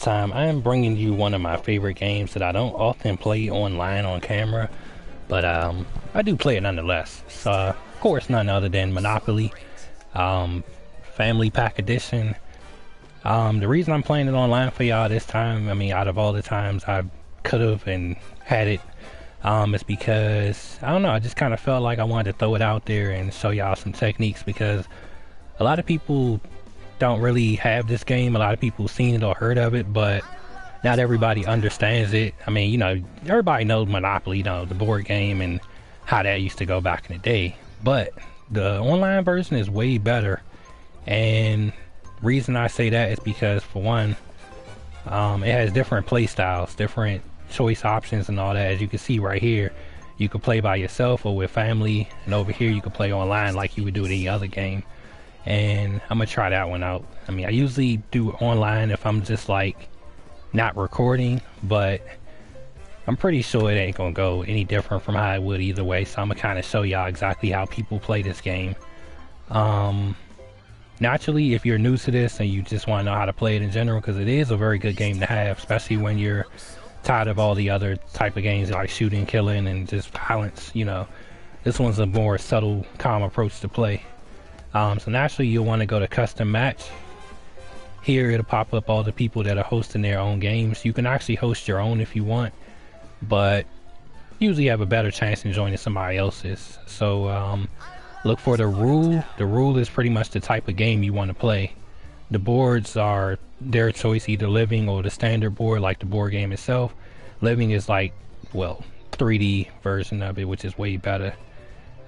Time I am bringing you one of my favorite games that I don't often play online on camera, but I do play it nonetheless. So of course none other than Monopoly, um, Family Pack Edition. The reason I'm playing it online for y'all this time, I mean out of all the times I could have and had it, is because I don't know, I just kind of felt like I wanted to throw it out there and show y'all some techniques because a lot of people don't really have this game. A lot of people seen it or heard of it, but not everybody understands it. I mean, you know, everybody knows Monopoly, you know, the board game and how that used to go back in the day. But the online version is way better. And reason I say that is because for one, it has different play styles, different choice options and all that. As you can see right here, you could play by yourself or with family, and over here you could play online like you would do with any other game. And I'm gonna try that one out. I mean, I usually do online if I'm just like not recording, but I'm pretty sure it ain't gonna go any different from how it would either way. So I'm gonna kind of show y'all exactly how people play this game. Naturally, if you're new to this and you just want to know how to play it in general, because it is a very good game to have, especially when you're tired of all the other type of games like shooting, killing, and just violence. You know, this one's a more subtle, calm approach to play. So naturally you'll want to go to custom match. Here it'll pop up all the people that are hosting their own games. You can actually host your own if you want, but usually you have a better chance in joining somebody else's. So look for the rule. The rule is pretty much the type of game you want to play. The boards are their choice, either living or the standard board like the board game itself. Living is like, well, 3D version of it, which is way better.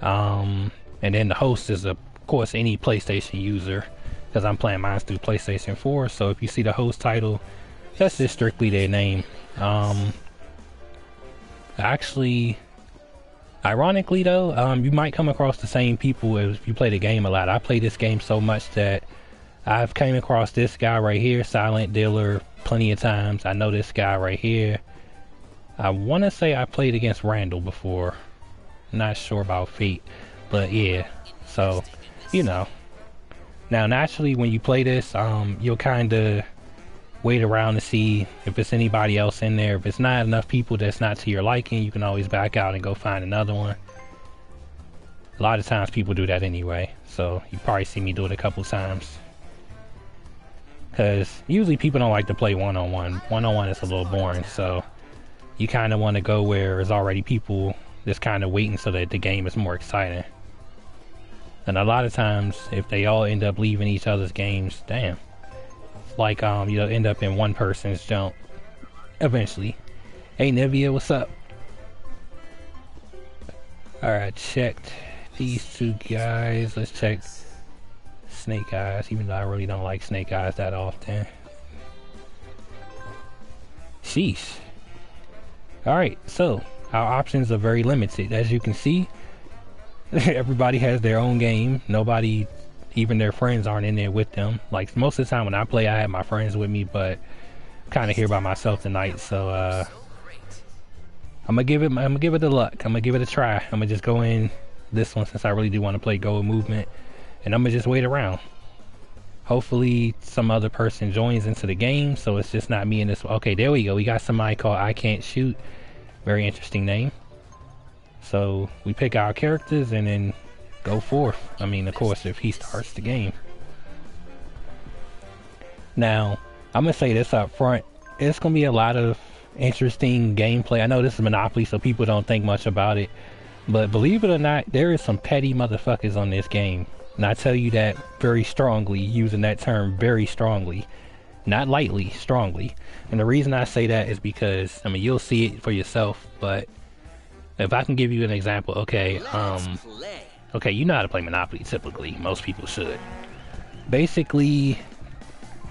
And then the host is of course any PlayStation user, because I'm playing mine through PlayStation 4. So if you see the host title, that's just strictly their name. Actually, ironically though, you might come across the same people if you play the game a lot. I play this game so much that I've came across this guy right here, Silent Dealer, plenty of times. I know this guy right here. I want to say I played against Randall before. Not sure about Fate, but yeah. So, you know. Now naturally when you play this, you'll kind of wait around to see if it's anybody else in there. If it's not enough people that's not to your liking, you can always back out and go find another one. A lot of times people do that anyway, so you probably see me do it a couple times. Because usually people don't like to play one-on-one. One-on-one is a little boring, so you kind of want to go where there's already people just kind of waiting so that the game is more exciting. And a lot of times, if they all end up leaving each other's games, damn. It's like, you'll end up in one person's jump eventually. Hey, Nivea, what's up? Alright, checked these two guys. Let's check Snake Eyes, even though I really don't like Snake Eyes that often. Sheesh. Alright, so our options are very limited. As you can see, everybody has their own game. Nobody, even their friends, aren't in there with them. Like most of the time when I play, I have my friends with me, but I'm kind of here by myself tonight. So I'm gonna give it a luck. I'm gonna give it a try. I'm gonna just go in this one since I really do want to play Go with Movement, and I'm gonna just wait around. Hopefully some other person joins into the game, so it's just not me in this. Okay, there we go. We got somebody called I Can't Shoot. Very interesting name. So we pick our characters and then go forth. I mean, of course, if he starts the game. Now, I'm gonna say this up front. It's gonna be a lot of interesting gameplay. I know this is Monopoly, so people don't think much about it. But believe it or not, there is some petty motherfuckers on this game. And I tell you that very strongly, using that term very strongly. Not lightly, strongly. And the reason I say that is because, I mean, you'll see it for yourself, but if I can give you an example, okay, okay, you know how to play Monopoly typically. Most people should. Basically,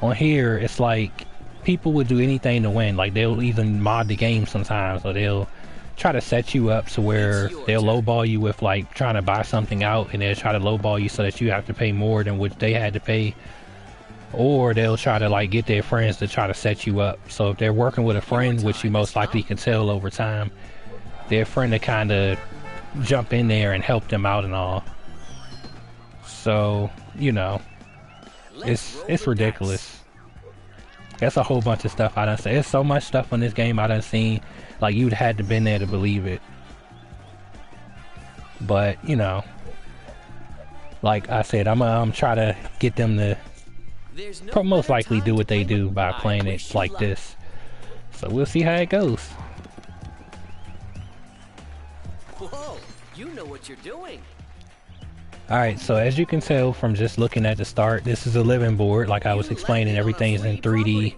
on here, it's like people would do anything to win. Like, they'll even mod the game sometimes, or they'll try to set you up to where they'll lowball you with, like, trying to buy something out, and they'll try to lowball you so that you have to pay more than what they had to pay. Or they'll try to, like, get their friends to try to set you up. So if they're working with a friend, which you most likely can tell over time, their friend to kind of jump in there and help them out and all. So, you know, it's ridiculous. That's a whole bunch of stuff I done seen. There's so much stuff on this game I done seen. Like, you'd had to been there to believe it. But, you know, like I said, I'm try to get them to most likely do what they do by playing it like this. So we'll see how it goes. Whoa, you know what you're doing. Alright, so as you can tell from just looking at the start, this is a living board. Like I was explaining, everything's in 3D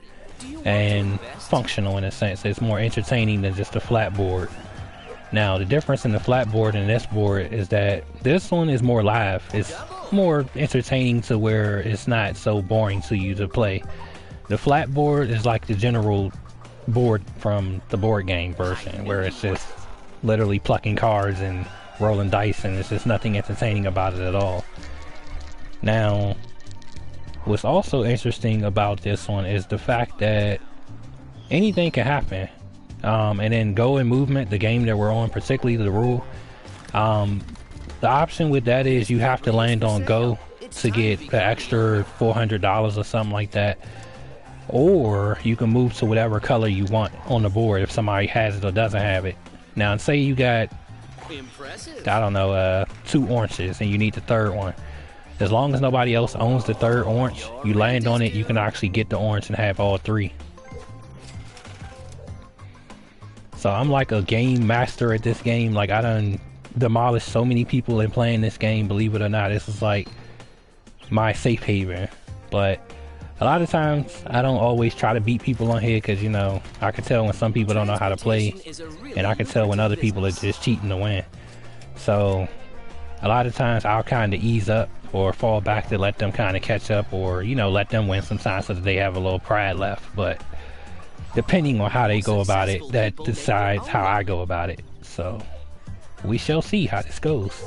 and functional in a sense. It's more entertaining than just a flat board. Now, the difference in the flat board and this board is that this one is more live. It's more entertaining to where it's not so boring to you to play. The flat board is like the general board from the board game version, where it's just literally plucking cards and rolling dice, and it's just nothing entertaining about it at all. Now, what's also interesting about this one is the fact that anything can happen. And then go and movement, the game that we're on, particularly the rule, the option with that is you have to land on go to get the extra $400 or something like that, or you can move to whatever color you want on the board if somebody has it or doesn't have it. Now, say you got, I don't know, 2 oranges and you need the third one. As long as nobody else owns the third orange, you land on it, you can actually get the orange and have all 3. So I'm like a game master at this game. Like, I done demolished so many people in playing this game, believe it or not. This is like my safe haven. But a lot of times I don't always try to beat people on here because, you know, I can tell when some people don't know how to play, and I can tell when other people are just cheating to win. So a lot of times I'll kind of ease up or fall back to let them kind of catch up, or, you know, let them win sometimes so that they have a little pride left. But depending on how they go about it, that decides how I go about it. So we shall see how this goes.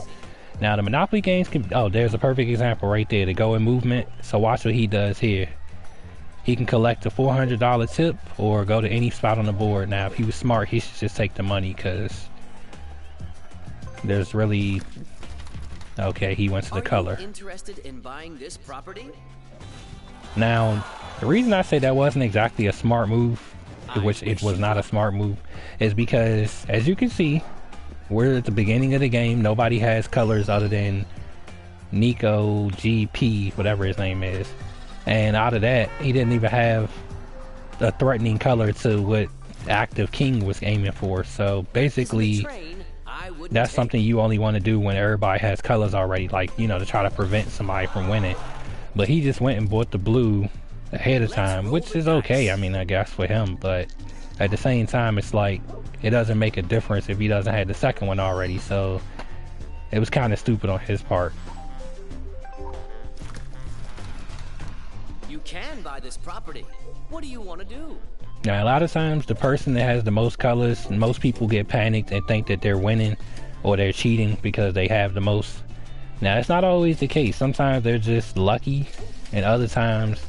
Now, the Monopoly games can, oh, there's a perfect example right there, the go in movement. So watch what he does here. He can collect a $400 tip or go to any spot on the board. Now, if he was smart, he should just take the money, because there's really, okay, he went to the color. Interested in buying this property? Now, the reason I say that wasn't exactly a smart move, which it was not a smart move, is because, as you can see, we're at the beginning of the game. Nobody has colors other than Nico GP, whatever his name is. And out of that, he didn't even have a threatening color to what Active King was aiming for. So basically, that's something you only want to do when everybody has colors already, like, you know, to try to prevent somebody from winning. But he just went and bought the blue ahead of time, which is okay, I mean, I guess for him, but at the same time, it's like, it doesn't make a difference if he doesn't have the second one already. So it was kind of stupid on his part. You can buy this property. What do you want to do? Now, a lot of times the person that has the most colors, most people get panicked and think that they're winning or they're cheating because they have the most. Now, that's not always the case. Sometimes they're just lucky, and other times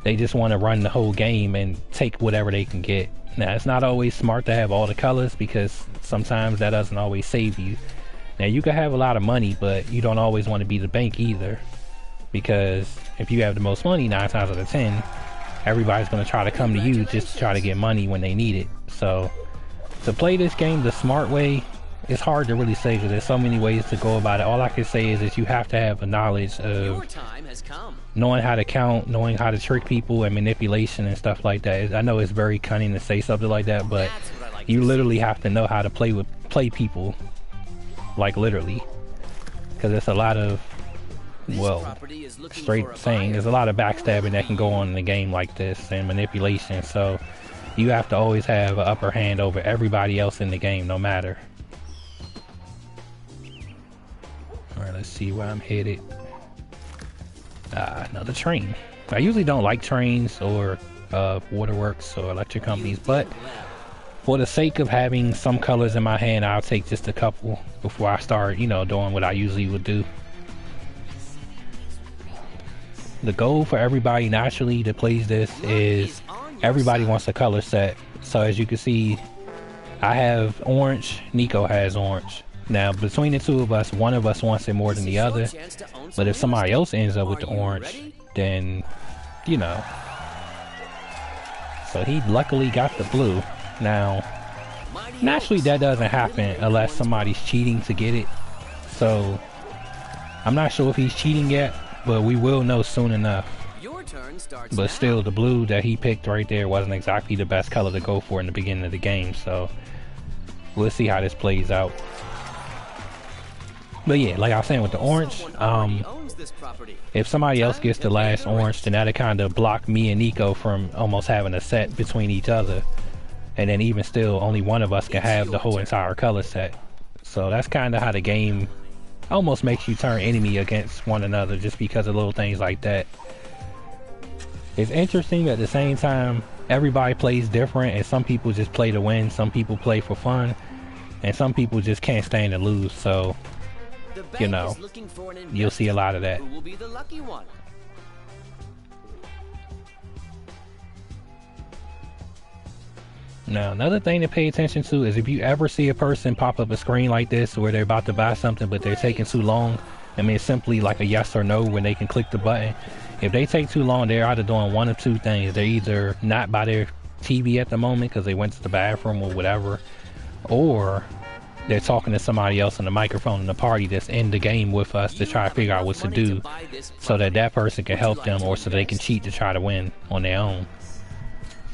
they just want to run the whole game and take whatever they can get. Now, it's not always smart to have all the colors, because sometimes that doesn't always save you. Now, you can have a lot of money, but you don't always want to be the bank either, because if you have the most money, 9 times out of 10, everybody's going to try to come to you just to try to get money when they need it. So to play this game the smart way, it's hard to really say, because there's so many ways to go about it. All I can say is you have to have a knowledge of knowing how to count, knowing how to trick people, and manipulation and stuff like that. I know it's very cunning to say something like that, but you literally have to know how to play people, like literally, because it's a lot of, well, straight saying, there's a lot of backstabbing that can go on in a game like this, and manipulation. So you have to always have an upper hand over everybody else in the game, no matter. Alright, let's see where I'm headed. Another train. I usually don't like trains or waterworks or electric companies, but for the sake of having some colors in my hand, I'll take just a couple before I start, you know, doing what I usually would do. The goal for everybody naturally that plays this is everybody wants a color set. So as you can see, I have orange, Nico has orange. Now, between the two of us, one of us wants it more than the other. But if somebody else ends up with the orange, then, you know, So he luckily got the blue. Now, naturally that doesn't happen unless somebody's cheating to get it. So, I'm not sure if he's cheating yet, but we will know soon enough. Your turn starts But now. still, the blue that he picked right there wasn't exactly the best color to go for in the beginning of the game, so we'll see how this plays out. But yeah, like I was saying with the orange, if somebody else gets the last orange, then that'll kind of block me and Nico from almost having a set between each other. And then even still, only one of us can have the whole entire color set. So that's kind of how the game almost makes you turn enemy against one another just because of little things like that. It's interesting, but at the same time, everybody plays different, and some people just play to win, some people play for fun, and some people just can't stand to lose. So, you know, you'll see a lot of that. Who will be the lucky one? Now, another thing to pay attention to is if you ever see a person pop up a screen like this where they're about to buy something but they're taking too long, I mean, it's simply like a yes or no when they can click the button. If they take too long, they're either doing one of two things. They're either not by their TV at the moment because they went to the bathroom or whatever, or they're talking to somebody else on the microphone in the party that's in the game with us to try to figure out what to do so that that person can help them, or so they can cheat to try to win on their own.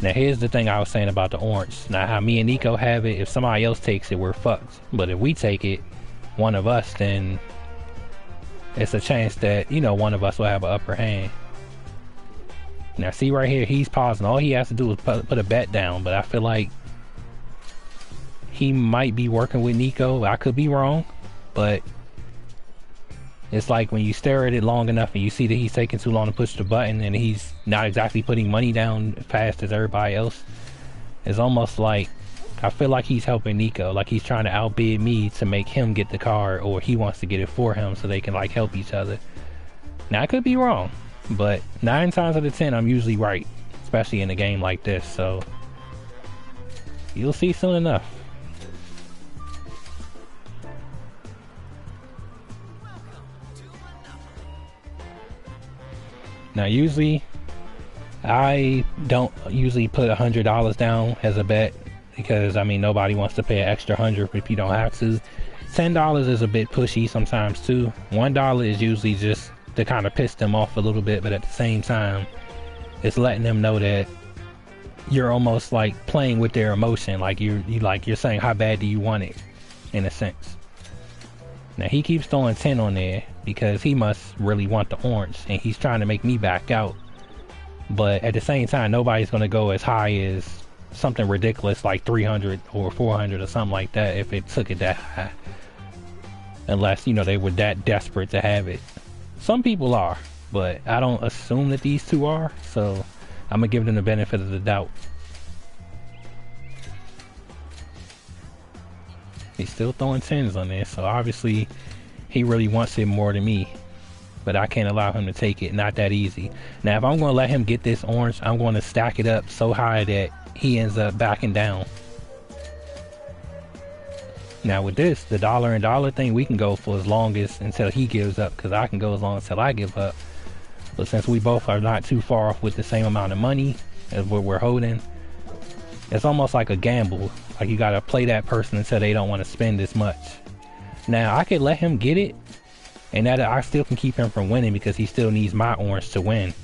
Now here's the thing I was saying about the orange. Now how me and Nico have it, if somebody else takes it, we're fucked. But if we take it, one of us, then it's a chance that, you know, one of us will have an upper hand. Now see right here, he's pausing. All he has to do is put a bet down, but I feel like he might be working with Nico. I could be wrong, but it's like when you stare at it long enough and you see that he's taking too long to push the button and he's not exactly putting money down fast as everybody else. It's almost like, I feel like he's helping Nico, like he's trying to outbid me to make him get the card, or he wants to get it for him so they can like help each other. Now I could be wrong, but 9 times out of 10 I'm usually right, especially in a game like this, so you'll see soon enough. Now usually I don't usually put $100 down as a bet because I mean nobody wants to pay an extra 100 if you don't have to. $10 is a bit pushy sometimes too. $1 is usually just to kind of piss them off a little bit, but at the same time it's letting them know that you're almost like playing with their emotion, like you're saying how bad do you want it, in a sense. Now he keeps throwing 10 on there because he must really want the orange and he's trying to make me back out. But at the same time, nobody's going to go as high as something ridiculous like 300 or 400 or something like that if it took it that high. Unless, you know, they were that desperate to have it. Some people are, but I don't assume that these two are, so I'm going to give them the benefit of the doubt. He's still throwing 10s on there, so obviously he really wants it more than me. But I can't allow him to take it, not that easy. Now if I'm going to let him get this orange, I'm going to stack it up so high that he ends up backing down. Now with this, the dollar and dollar thing, we can go for as long as until he gives up, because I can go as long until I give up. But since we both are not too far off with the same amount of money as what we're holding, it's almost like a gamble. Like you gotta play that person until they don't want to spend as much. Now I could let him get it, and that I still can keep him from winning because he still needs my orange to win.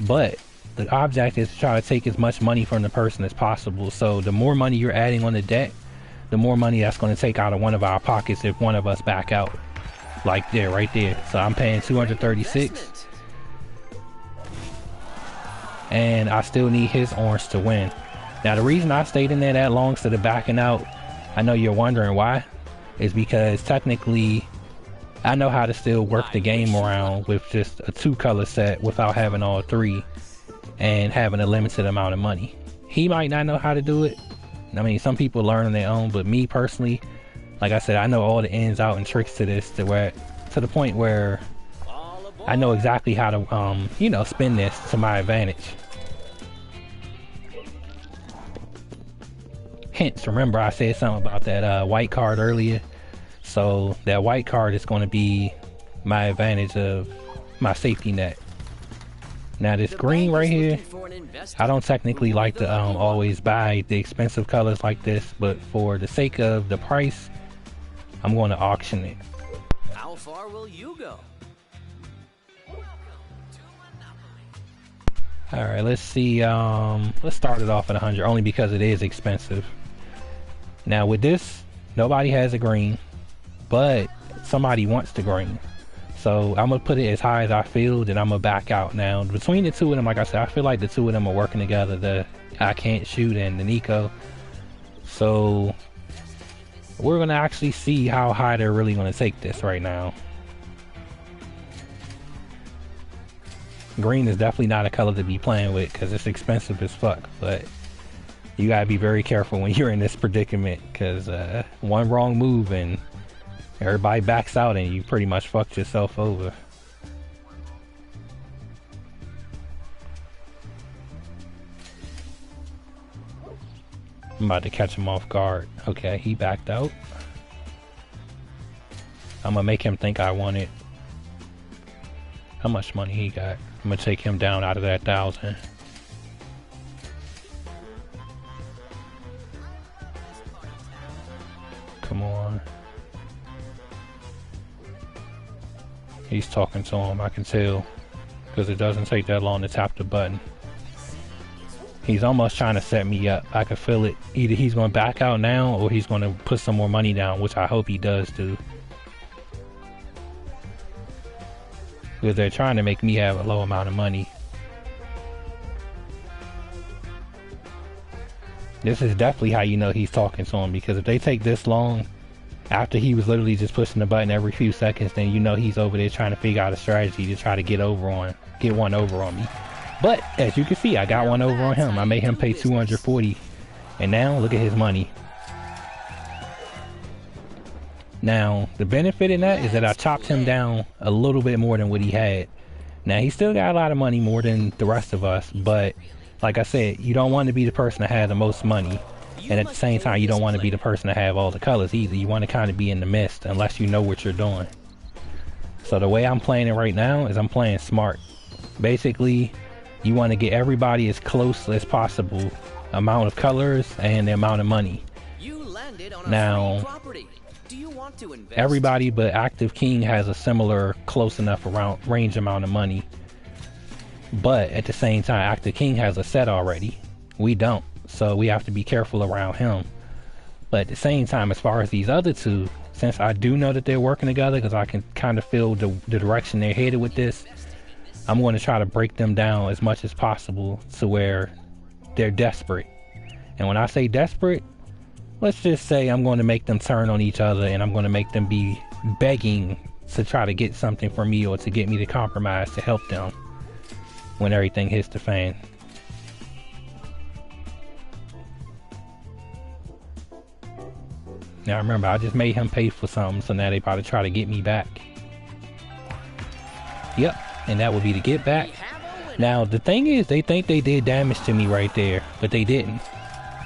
But the object is to try to take as much money from the person as possible. So the more money you're adding on the deck, the more money that's going to take out of one of our pockets if one of us back out. Like there, right there. So I'm paying 236. And I still need his orange to win. Now the reason I stayed in there that long instead of backing out, I know you're wondering why, is because technically I know how to still work the game around with just a 2-color set without having all 3 and having a limited amount of money. He might not know how to do it. I mean, some people learn on their own, but me personally, like I said, I know all the ins, out, and tricks to this to the point where I know exactly how to, you know, spin this to my advantage. Hence, remember I said something about that white card earlier. So that white card is going to be my advantage of my safety net. Now this green right here, I don't technically like to always buy the expensive colors like this, but for the sake of the price, I'm going to auction it. How far will you go? Alright, let's see, let's start it off at 100, only because it is expensive. Now with this, nobody has a green, but somebody wants the green. So I'm gonna put it as high as I feel, then I'm gonna back out. Now between the two of them, like I said, I feel like the two of them are working together, the I Can't Shoot and the Nico. So we're gonna actually see how high they're really gonna take this right now. Green is definitely not a color to be playing with because it's expensive as fuck, but you gotta be very careful when you're in this predicament, because one wrong move and everybody backs out and you pretty much fucked yourself over. I'm about to catch him off guard. Okay, he backed out. I'm gonna make him think I want it. How much money he got? I'm gonna take him down out of that 1,000. Come on. He's talking to him, I can tell, because it doesn't take that long to tap the button. He's almost trying to set me up. I can feel it. Either he's going to back out now or he's going to put some more money down, which I hope he does too. Because they're trying to make me have a low amount of money. This is definitely how you know he's talking to him, because if they take this long, after he was literally just pushing the button every few seconds, then you know he's over there trying to figure out a strategy to try to get one over on me. But as you can see, I got one over on him. I made him pay 240, and now look at his money. Now the benefit in that is that I chopped him down a little bit more than what he had. Now he still got a lot of money, more than the rest of us, but like I said, you don't want to be the person that has the most money. And at the same time, you don't want to be the person to have all the colors either. You want to kind of be in the midst, unless you know what you're doing. So the way I'm playing it right now is I'm playing smart. Basically, you want to get everybody as close as possible, amount of colors and the amount of money. Now, everybody but Active King has a similar close enough around range amount of money. But at the same time, Active King has a set already. We don't. So we have to be careful around him. But at the same time, as far as these other two, since I do know that they're working together, because I can kind of feel the direction they're headed with this, I'm going to try to break them down as much as possible to where they're desperate. And when I say desperate, let's just say I'm going to make them turn on each other, and I'm going to make them be begging to try to get something from me, or to get me to compromise to help them when everything hits the fan. Now remember, I just made him pay for something, so now they probably try to get me back. Yep, and that would be the get back. Now the thing is, they think they did damage to me right there, but they didn't.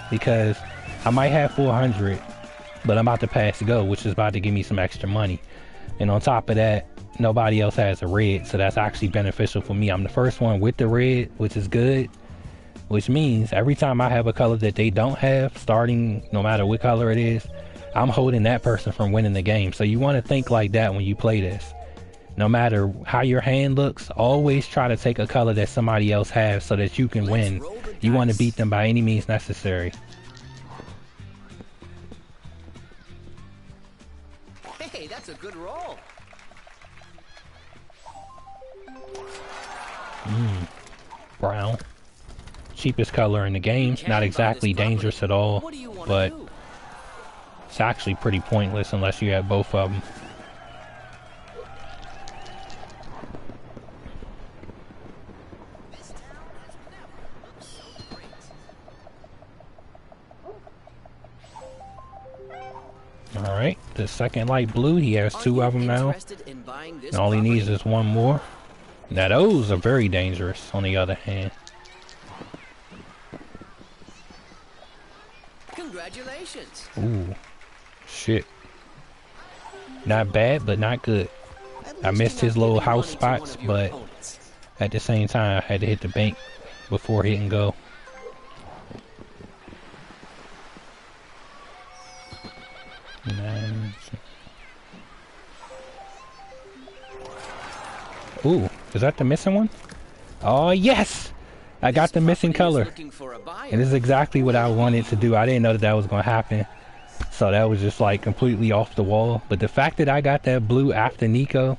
Because I might have 400, but I'm about to pass go, which is about to give me some extra money. And on top of that, nobody else has a red, so that's actually beneficial for me. I'm the first one with the red, which is good. Which means every time I have a color that they don't have, starting no matter what color it is, I'm holding that person from winning the game. So you want to think like that when you play this. No matter how your hand looks, always try to take a color that somebody else has so that you can win. You want to beat them by any means necessary. Hey, that's a good roll. Brown. Cheapest color in the game. Not exactly dangerous at all, but it's actually pretty pointless unless you have both of them. Alright, the second light blue, he has two of them now. And all he needs is one more. Now those are very dangerous on the other hand. Congratulations. Ooh, shit. Not bad, but not good. I missed his little house spots, but At the same time, I had to hit the bank before hitting go. Ooh, is that the missing one? Oh yes! I got the missing color. And this is exactly what I wanted to do. I didn't know that that was going to happen. So that was just like completely off the wall. But the fact that I got that blue after Nico,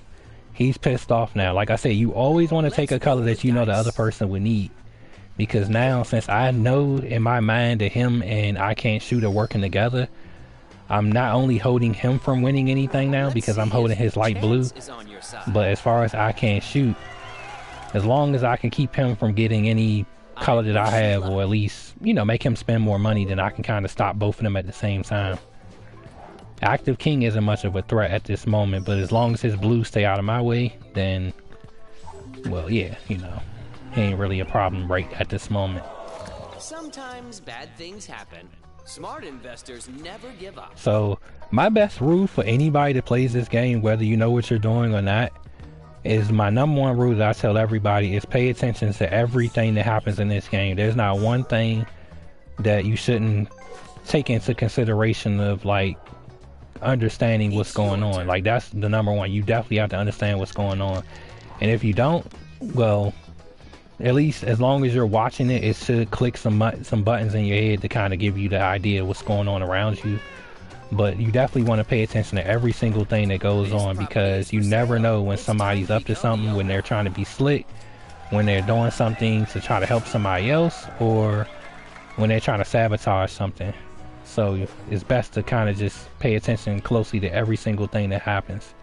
he's pissed off now. Like I said, you always want to take a color that you know the other person would need. Because now, since I know in my mind that him and I Can't Shoot are working together, I'm not only holding him from winning anything now because I'm holding his light blue, but as far as I Can't Shoot, as long as I can keep him from getting any color that I have, or at least, you know, make him spend more money, then I can kind of stop both of them at the same time. Active King isn't much of a threat at this moment, but as long as his blues stay out of my way, then, well, yeah, you know, he ain't really a problem right at this moment. Sometimes bad things happen. Smart investors never give up. So, my best rule for anybody that plays this game, whether you know what you're doing or not, is my number one rule that I tell everybody is pay attention to everything that happens in this game. There's not one thing that you shouldn't take into consideration of, like, understanding what's going on. Like, that's the number one. You definitely have to understand what's going on. And if you don't, well, at least as long as you're watching it, it should click some buttons in your head to kind of give you the idea of what's going on around you. But you definitely want to pay attention to every single thing that goes on, because you never know when somebody's up to something, when they're trying to be slick, when they're doing something to try to help somebody else, or when they're trying to sabotage something. So it's best to kind of just pay attention closely to every single thing that happens.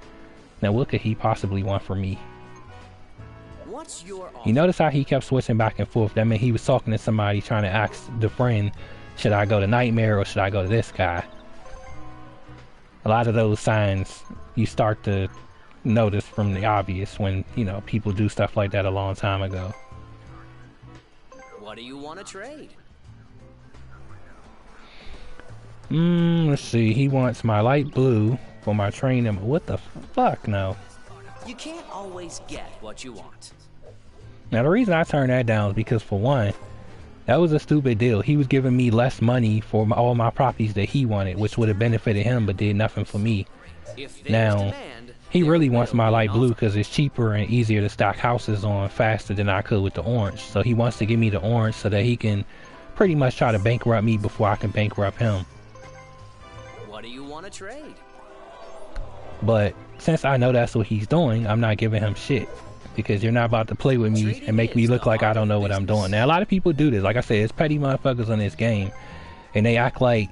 Now what could he possibly want from me? You notice how he kept switching back and forth? That meant he was talking to somebody, trying to ask the friend, should I go to Nightmare or should I go to this guy? A lot of those signs you start to notice from the obvious when, you know, people do stuff like that a long time ago. What do you want to trade? Let's see. He wants my light blue for my trainer. What the fuck? No. You can't always get what you want. Now the reason I turned that down is because, for one, that was a stupid deal. He was giving me less money for all my properties that he wanted, which would have benefited him but did nothing for me. Now, he really wants my light blue because it's cheaper and easier to stack houses on faster than I could with the orange. So he wants to give me the orange so that he can pretty much try to bankrupt me before I can bankrupt him. What do you want to trade? But since I know that's what he's doing, I'm not giving him shit. Because you're not about to play with me and make me look like I don't know what I'm doing. Now, a lot of people do this. Like I said, it's petty motherfuckers on this game. And they act like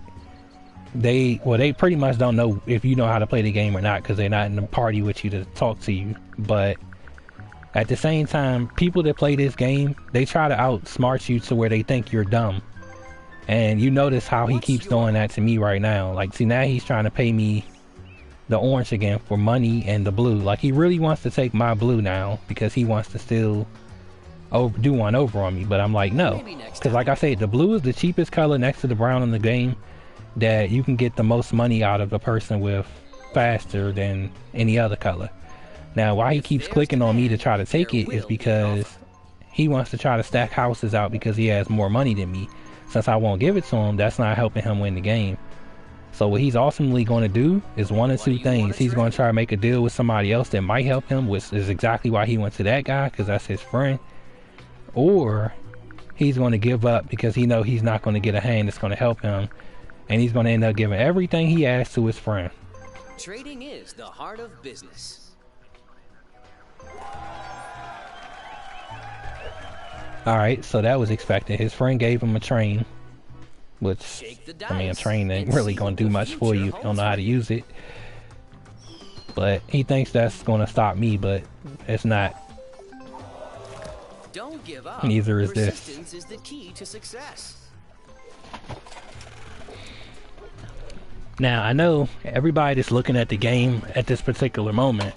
they pretty much don't know if you know how to play the game or not, because they're not in the party with you to talk to you. But at the same time, people that play this game, they try to outsmart you to where they think you're dumb. And you notice how he keeps doing that to me right now. Like, see, now he's trying to pay me the orange again for money and the blue. Like, he really wants to take my blue now because he wants to still do one over on me. But I'm like, no, because like I said, the blue is the cheapest color next to the brown in the game that you can get the most money out of a person with faster than any other color. Now why he keeps clicking on me to try to take it is because he wants to try to stack houses out because he has more money than me. Since I won't give it to him, that's not helping him win the game. So what he's ultimately going to do is one of two things. He's going to try to make a deal with somebody else that might help him, which is exactly why he went to that guy, because that's his friend. Or he's going to give up because he knows he's not going to get a hand that's going to help him, and he's going to end up giving everything he has to his friend. Trading is the heart of business. Alright, so that was expected. His friend gave him a train. Which, I mean, a train ain't really going to do much for you if you don't know how to use it. But he thinks that's going to stop me, but it's not. Don't give up. Neither is this. Persistence is the key to success. Now, I know everybody that's looking at the game at this particular moment,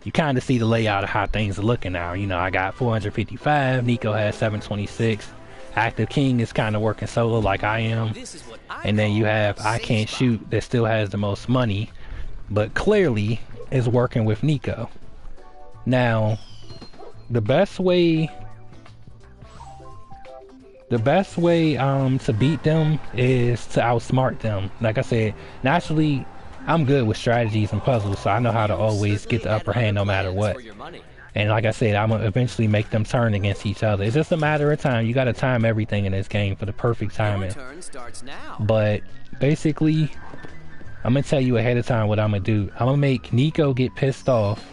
you kind of see the layout of how things are looking now. You know, I got 455, Nico has 726. Active King is kind of working solo like I am, and then you have I Can't Shoot that still has the most money, but clearly is working with Nico. Now, the best way to beat them is to outsmart them. Like I said, naturally I'm good with strategies and puzzles, so I know how to always get the upper hand no matter what. And like I said, I'm gonna eventually make them turn against each other. It's just a matter of time. You gotta time everything in this game for the perfect timing. But basically, I'm gonna tell you ahead of time what I'm gonna do. I'm gonna make Nico get pissed off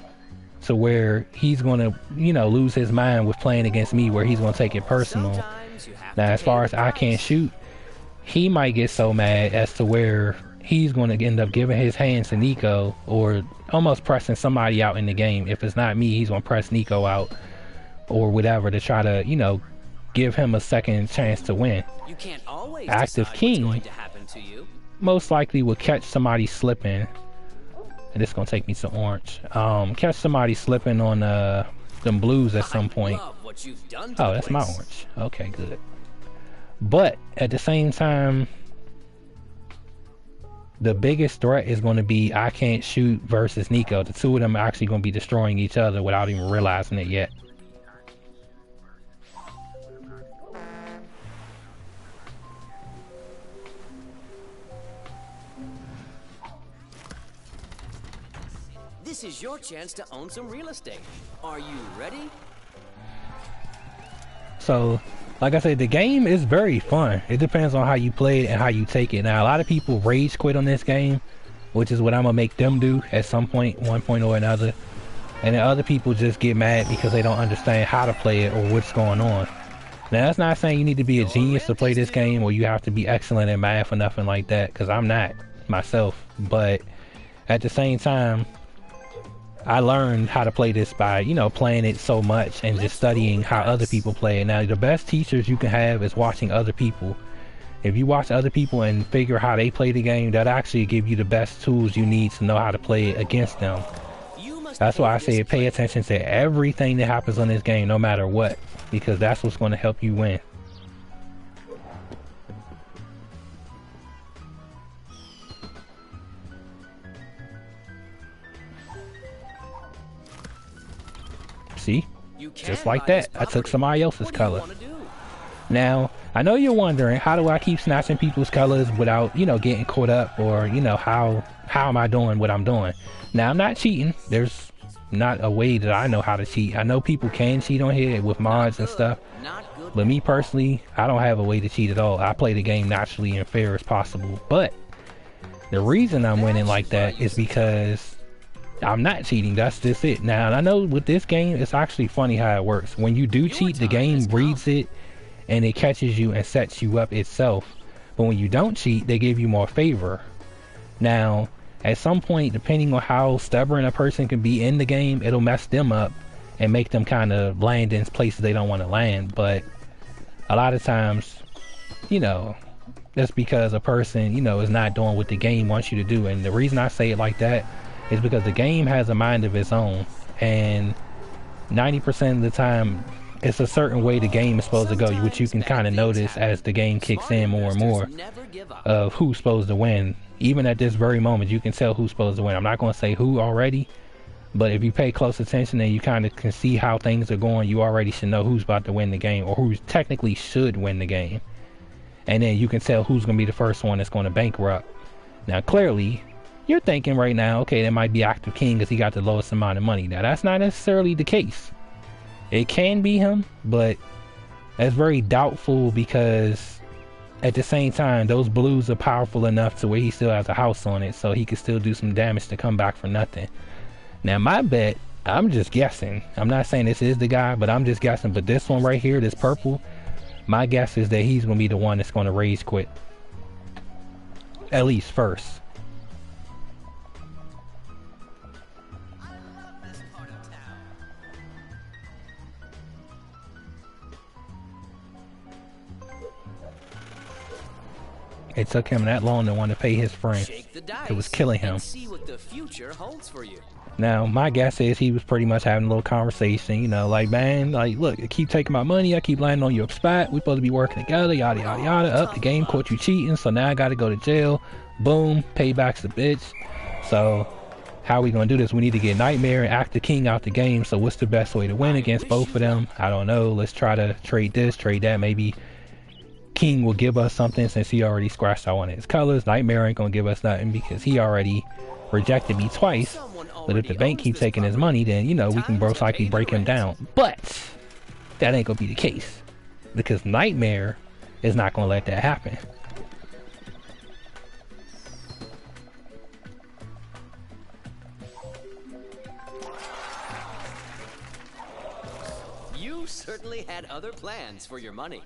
to where he's gonna, you know, lose his mind with playing against me, where he's gonna take it personal. Now, as far as I can't shoot, he might get so mad as to where he's going to end up giving his hands to Nico, or almost pressing somebody out in the game. If it's not me, he's going to press Nico out or whatever to try to, you know, give him a second chance to win. You can't always Active King most likely will catch somebody slipping, and this is going to take me to orange. Catch somebody slipping on them blues at some point. Oh, that's my orange. Okay, good. But at the same time, the biggest threat is going to be I can't shoot versus Nico. The two of them are actually going to be destroying each other without even realizing it yet. This is your chance to own some real estate. Are you ready? So, like I said, the game is very fun. It depends on how you play it and how you take it. Now, a lot of people rage quit on this game, which is what I'm gonna make them do at some point, one point or another. And then other people just get mad because they don't understand how to play it or what's going on. Now, that's not saying you need to be a genius to play this game, or you have to be excellent in math or nothing like that, because I'm not myself. But at the same time, I learned how to play this by, you know, playing it so much and just studying how other people play it. Now, the best teachers you can have is watching other people. If you watch other people and figure how they play the game, that actually give you the best tools you need to know how to play it against them. That's why I say pay attention to everything that happens on this game, no matter what, because that's what's going to help you win. See? Just like that. I took somebody else's color. Now, I know you're wondering, how do I keep snatching people's colors without, you know, getting caught up, or, you know, how am I doing what I'm doing? Now, I'm not cheating. There's not a way that I know how to cheat. I know people can cheat on here with mods and stuff, but me personally, I don't have a way to cheat at all. I play the game naturally and fair as possible. But the reason I'm winning like that is because I'm not cheating. That's just it. Now, I know with this game, it's actually funny how it works. When you do cheat, the game reads it and it catches you and sets you up itself. But when you don't cheat, they give you more favor. Now, at some point, depending on how stubborn a person can be in the game, it'll mess them up and make them kind of land in places they don't want to land. But a lot of times, you know, that's because a person, you know, is not doing what the game wants you to do. And the reason I say it like that is because the game has a mind of its own, and 90% of the time it's a certain way the game is supposed to go, which you can kind of notice as the game kicks in more and more of who's supposed to win. Even at this very moment, you can tell who's supposed to win. I'm not going to say who already, but if you pay close attention and you kind of can see how things are going, you already should know who's about to win the game, or who technically should win the game. And then you can tell who's going to be the first one that's going to bankrupt. Now, clearly, you're thinking right now, okay, that might be Active King because he got the lowest amount of money. Now, that's not necessarily the case. It can be him, but that's very doubtful, because at the same time, those blues are powerful enough to where he still has a house on it, so he can still do some damage to come back for nothing. Now, my bet, I'm just guessing. I'm not saying this is the guy, but I'm just guessing. But this one right here, this purple, my guess is that he's going to be the one that's going to rage quit. At least first. It took him that long to want to pay his friend. It was killing him. See what the future holds for you. Now, my guess is he was pretty much having a little conversation, you know, like, man, like, look, I keep taking my money, I keep landing on your spot, we supposed to be working together, yada, yada, yada. Up, the game caught you cheating, so now I gotta go to jail. Boom, payback's the bitch. So, how we gonna do this? We need to get Nightmare and Active King out the game. So what's the best way to win against both of them? I don't know. Let's try to trade this, trade that. Maybe King will give us something since he already scratched out one of his colors. Nightmare ain't gonna give us nothing because he already rejected me twice. But if the bank keeps taking his money, then you know we can most likely break him down. But that ain't gonna be the case because Nightmare is not gonna let that happen. You certainly had other plans for your money.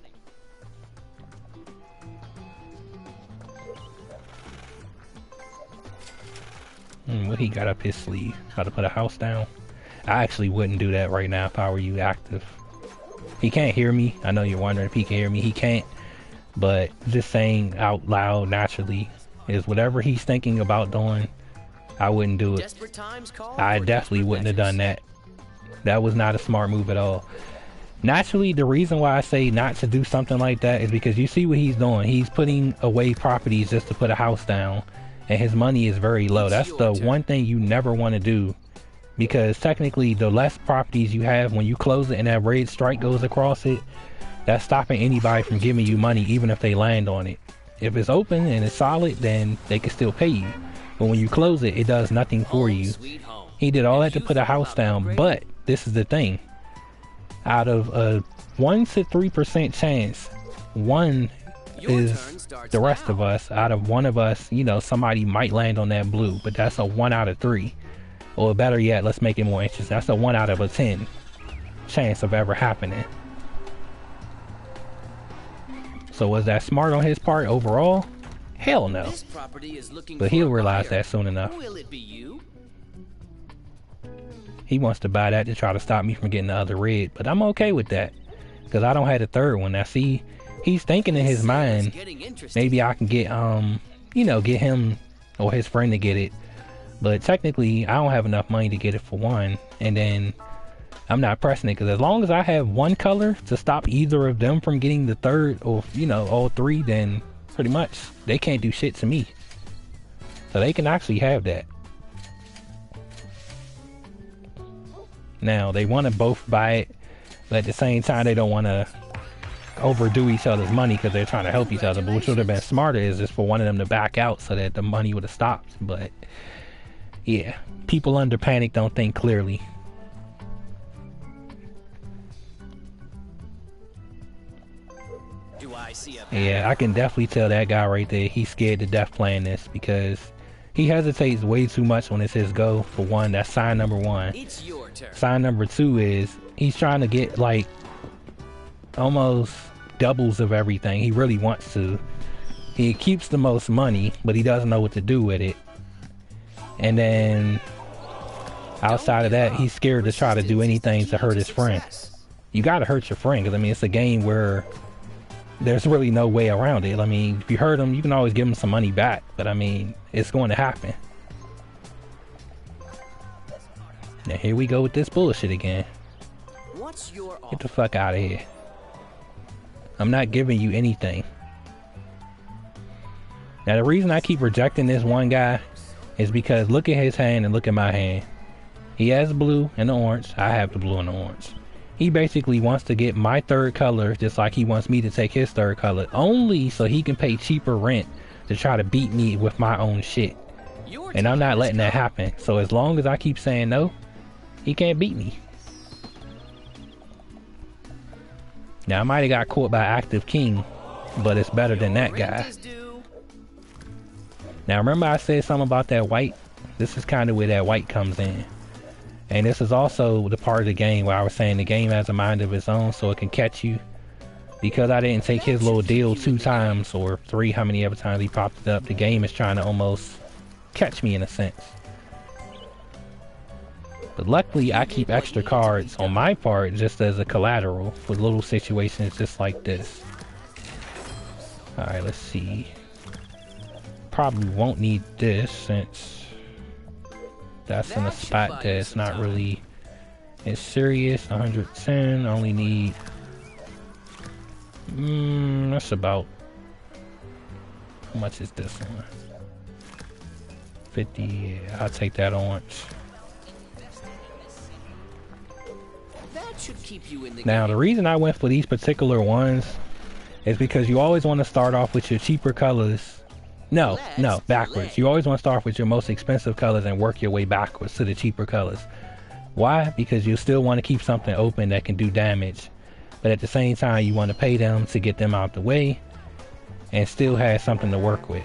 What he got up his sleeve? How to put a house down? I actually wouldn't do that right now if I were you, Active. He can't hear me. I know you're wondering if he can hear me. He can't. But just saying out loud naturally is whatever he's thinking about doing, I wouldn't do it. I definitely wouldn't have done that. That was not a smart move at all. Naturally, the reason why I say not to do something like that is because you see what he's doing. He's putting away properties just to put a house down, and his money is very low. That's the one thing you never want to do, because technically the less properties you have, when you close it and that red stripe goes across it, that's stopping anybody from giving you money even if they land on it. If it's open and it's solid, then they can still pay you. But when you close it, it does nothing for you. He did all that to put a house down, but this is the thing. Out of a 1 to 3% chance, one is the rest of us. Out of one of us, you know, somebody might land on that blue, but that's a 1 out of 3. Or better yet, let's make it more interesting. That's a 1 out of a 10 chance of ever happening. So was that smart on his part overall? Hell no. But he'll realize that soon enough. He wants to buy that to try to stop me from getting the other red, but I'm okay with that because I don't have the third one. Now see, he's thinking in his mind, maybe I can get you know, get him or his friend to get it, but technically I don't have enough money to get it for one, and then I'm not pressing it because as long as I have one color to stop either of them from getting the third, or you know, all three, then pretty much they can't do shit to me. So they can actually have that. Now they want to both buy it, but at the same time they don't want to overdo each other's money because they're trying to help each other. But what would have been smarter is just for one of them to back out so that the money would have stopped. But yeah, people under panic don't think clearly. Yeah, I can definitely tell that guy right there, he's scared to death playing this because he hesitates way too much when it says go. For one, that's sign number one. Sign number two is he's trying to get like almost doubles of everything. He really wants to. He keeps the most money, but he doesn't know what to do with it. And then outside of that, he's scared to try to do anything to hurt his friend. You gotta hurt your friend, because I mean, it's a game where there's really no way around it. I mean, if you hurt him, you can always give him some money back, but I mean, it's going to happen. Now here we go with this bullshit again. Get the fuck out of here. I'm not giving you anything. Now the reason I keep rejecting this one guy is because look at his hand and look at my hand. He has blue and the orange. I have the blue and the orange. He basically wants to get my third color just like he wants me to take his third color, only so he can pay cheaper rent to try to beat me with my own shit. And I'm not letting that happen. So as long as I keep saying no, he can't beat me. Now I might have got caught by Active King, but it's better than that guy. Now remember I said something about that white? This is kind of where that white comes in. And this is also the part of the game where I was saying the game has a mind of its own, so it can catch you. Because I didn't take his little deal 2 times or 3, how many other times he popped it up, the game is trying to almost catch me in a sense. But luckily I keep extra cards on my part just as a collateral for little situations just like this. Alright, let's see. Probably won't need this since that's in a spot that's not really as serious. 110, only need that's about, how much is this one? 50, yeah, I'll take that orange. That should keep you in the Now, game. the reason I went for these particular ones is because you always want to start off with your cheaper colors. No, backwards. You always want to start off with your most expensive colors and work your way backwards to the cheaper colors. Why? Because you still want to keep something open that can do damage, but at the same time you want to pay them to get them out the way and still have something to work with.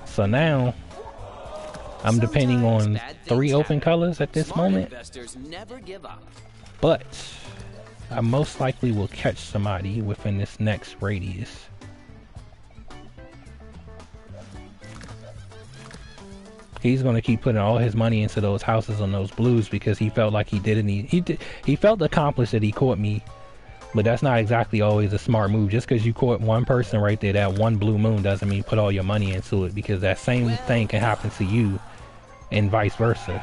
So now I'm depending on 3 open colors at this moment, Never give up. but I most likely will catch somebody within this next radius. He's gonna keep putting all his money into those houses on those blues because he felt like he felt accomplished that he caught me, but that's not exactly always a smart move. Just because you caught one person right there, that one blue moon, doesn't mean put all your money into it, because that same thing can happen to you and vice versa.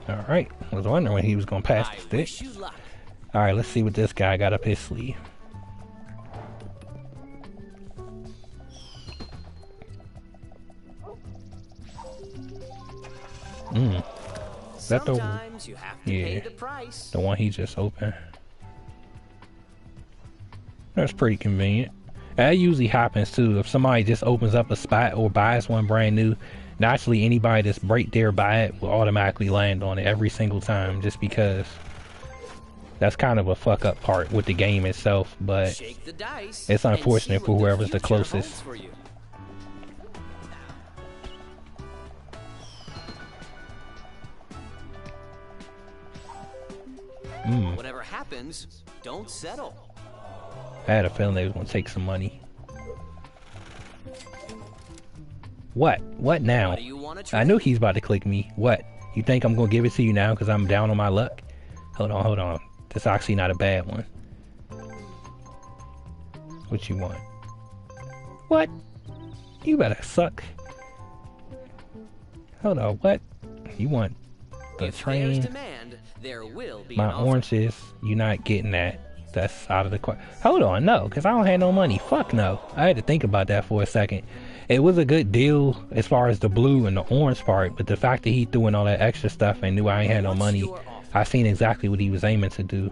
Alright, I was wondering when he was gonna pass the stick. Alright, let's see what this guy got up his sleeve. Is that the... yeah, the one he just opened. That's pretty convenient. That usually happens too. If somebody just opens up a spot or buys one brand new, naturally anybody that's right there by it will automatically land on it every single time, just because that's kind of a fuck up part with the game itself, but it's unfortunate for whoever's the closest. Whatever happens, don't settle. I had a feeling they was gonna take some money. What? What now? I knew he's about to click me. What? You think I'm gonna give it to you now because I'm down on my luck? Hold on, hold on. This is actually not a bad one. What you want? What? You better suck. Hold on, what? You want the train? My oranges, you're not getting that. That's out of the question. Hold on, no, because I don't have no money. Fuck no. I had to think about that for a second. It was a good deal as far as the blue and the orange part, but the fact that he threw in all that extra stuff and knew I ain't had no money, I seen exactly what he was aiming to do.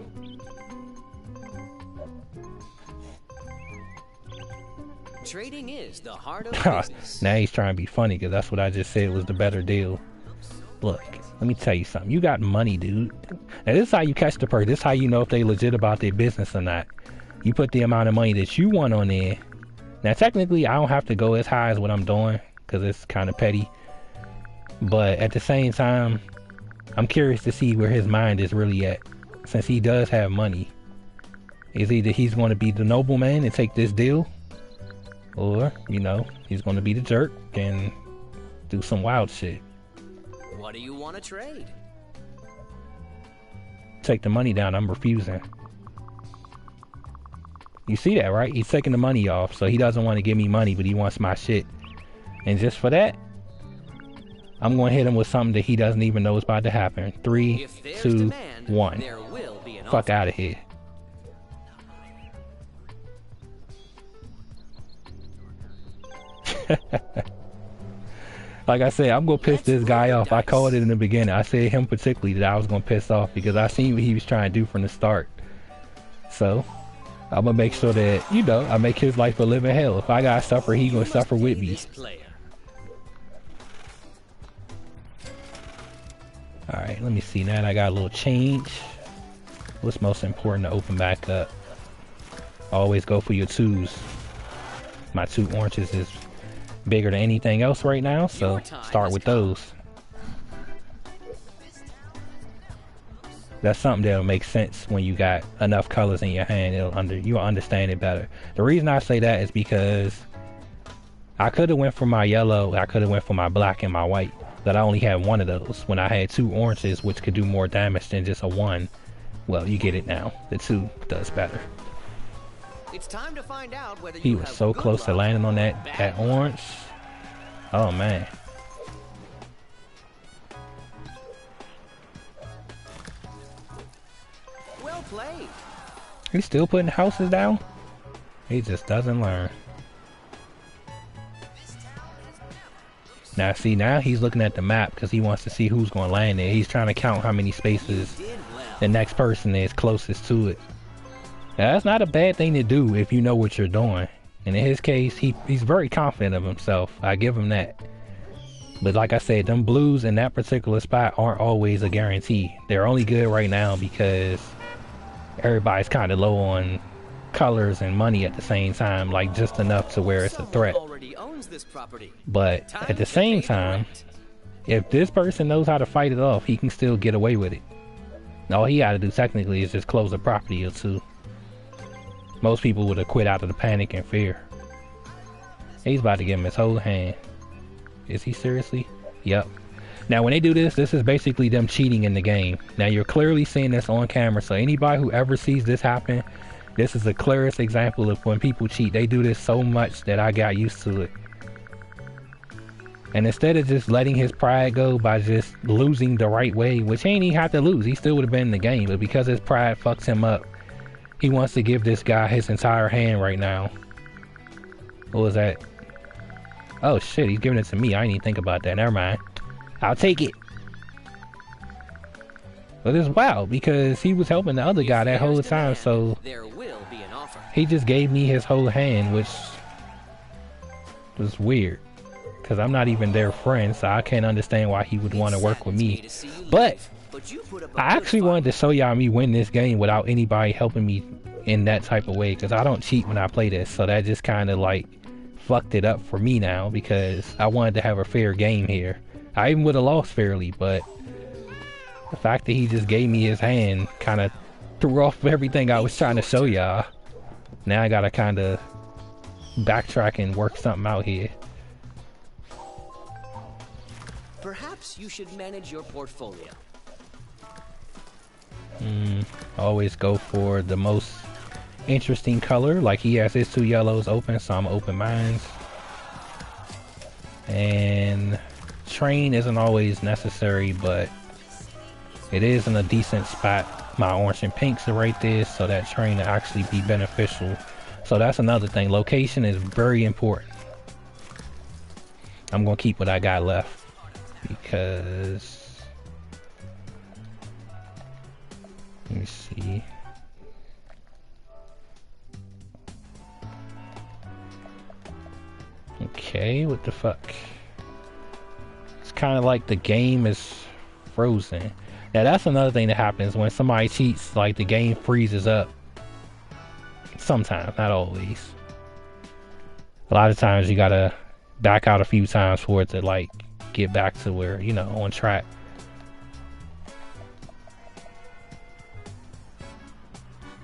Trading is the heart of business. Now he's trying to be funny because that's what I just said was the better deal. Look, let me tell you something. You got money, dude. Now this is how you catch the person. This is how you know if they legit about their business or not. You put the amount of money that you want on there. Now technically I don't have to go as high as what I'm doing because it's kind of petty. But at the same time, I'm curious to see where his mind is really at. Since he does have money. Is either he's going to be the nobleman and take this deal, or, you know, he's going to be the jerk and do some wild shit. What do you want to trade? Take the money down. I'm refusing. You see that, right? He's taking the money off, so he doesn't want to give me money, but he wants my shit. And just for that, I'm going to hit him with something that he doesn't even know is about to happen. 3, 2, 1. Fuck out of here. Like I said, I'm gonna piss this guy off. I called it in the beginning. I said him particularly that I was gonna piss off because I seen what he was trying to do from the start. So I'm gonna make sure that, you know, I make his life a living hell. If I gotta suffer, he gonna suffer with me. Alright, let me see now. I got a little change. What's most important to open back up? Always go for your 2s. My 2 oranges is bigger than anything else right now, so start with those. That's something that'll make sense when you got enough colors in your hand. You'll understand it better. The reason I say that is because I could have went for my yellow, I could have went for my black and my white, that I only had one of those when I had 2 oranges, which could do more damage than just a 1. Well, you get it now. The 2 does better. It's time to find out whether He you was have so good close to luck landing on or that bad luck. orange. Oh man. Well played. He's still putting houses down? He just doesn't learn. Now see, now he's looking at the map because he wants to see who's going to land there. He's trying to count how many spaces the next person is closest to it. Now, that's not a bad thing to do if you know what you're doing. And in his case, he's very confident of himself. I give him that. But like I said, them blues in that particular spot aren't always a guarantee. They're only good right now because everybody's kind of low on colors and money at the same time, like just enough to where it's a threat. But at the same time, if this person knows how to fight it off, he can still get away with it. All he gotta do technically is just close a property or 2. Most people would have quit out of the panic and fear. He's about to give him his whole hand. Is he seriously? Yep. Now when they do this, this is basically them cheating in the game. Now you're clearly seeing this on camera, so anybody who ever sees this happen, this is the clearest example of when people cheat. They do this so much that I got used to it. And instead of just letting his pride go by just losing the right way, which he ain't even have to lose, he still would have been in the game, but because his pride fucks him up, he wants to give this guy his entire hand right now. What was that? Oh shit, he's giving it to me. I didn't even think about that. Never mind. I'll take it. But it's wild because he was helping the other guy that whole time, so he just gave me his whole hand, which was weird. Because I'm not even their friend, so I can't understand why he would want to work with me. But I actually wanted to show y'all me win this game without anybody helping me in that type of way, because I don't cheat when I play this, so that just kind of like fucked it up for me now, because I wanted to have a fair game here. I even would have lost fairly, but the fact that he just gave me his hand kind of threw off everything I was trying to show y'all. Now I gotta kind of backtrack and work something out here. Perhaps you should manage your portfolio. Always go for the most interesting color. Like he has his 2 yellows open, so I'm open mine. And train isn't always necessary, but it is in a decent spot. My orange and pinks are right there, so that train will actually be beneficial. So that's another thing. Location is very important. I'm gonna keep what I got left because let me see. Okay, what the fuck? It's kind of like the game is frozen. Now that's another thing that happens when somebody cheats, like the game freezes up. Sometimes, not always. A lot of times you gotta back out a few times for it to like get back to where, you know, on track.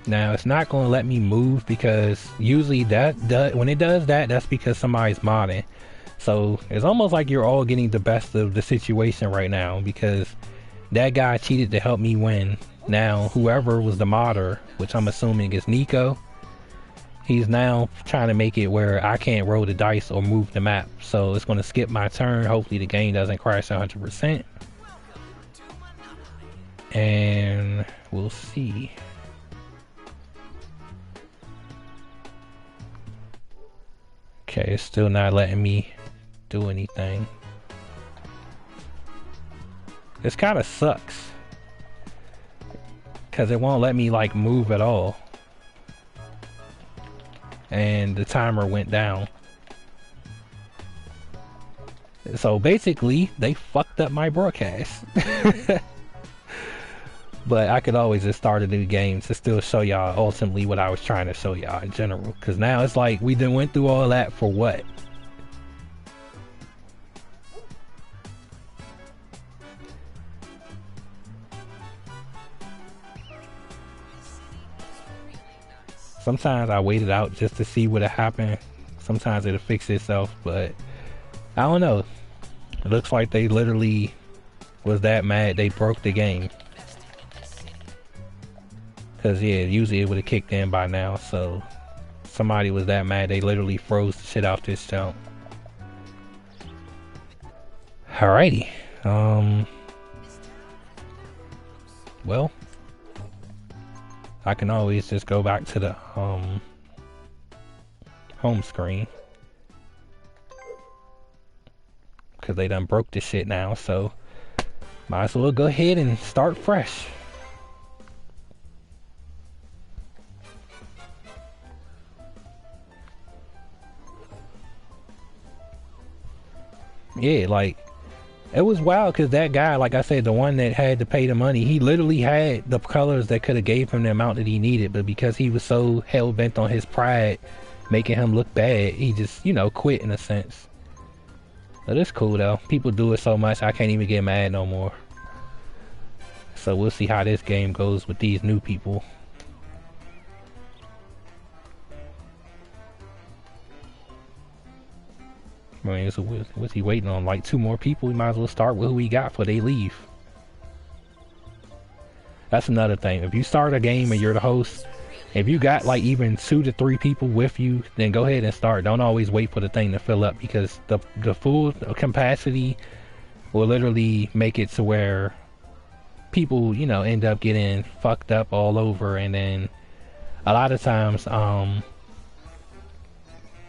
Now it's not going to let me move because usually when it does that, that's because somebody's modding. So it's almost like you're all getting the best of the situation right now because that guy cheated to help me win. Now whoever was the modder, which I'm assuming is Nico, he's now trying to make it where I can't roll the dice or move the map. So it's going to skip my turn. Hopefully the game doesn't crash 100%. And we'll see. Okay, it's still not letting me do anything. This kind of sucks. Because it won't let me like move at all. And the timer went down. So basically, they fucked up my broadcast. But I could always just start a new game to still show y'all ultimately what I was trying to show y'all in general. Because now it's like we done went through all that for what? Sometimes I wait it out just to see what happened. Sometimes it'll fix itself, but I don't know. It looks like they literally was that mad they broke the game. Cause yeah, usually it would have kicked in by now, so somebody was that mad they literally froze the shit off this jump. Alrighty. Well, I can always just go back to the home screen. Cause they done broke this shit now, so might as well go ahead and start fresh. Yeah, like, it was wild because that guy, like I said, the one that had to pay the money, he literally had the colors that could have gave him the amount that he needed, but because he was so hell-bent on his pride making him look bad, he just, you know, quit in a sense. But it's cool though. People do it so much I can't even get mad no more. So we'll see how this game goes with these new people. I mean, so what's he waiting on? Like 2 more people? We might as well start with who we got before they leave. That's another thing. If you start a game and you're the host, if you got like even 2 to 3 people with you, then go ahead and start. Don't always wait for the thing to fill up, because the full capacity will literally make it to where people, you know, end up getting fucked up all over, and then a lot of times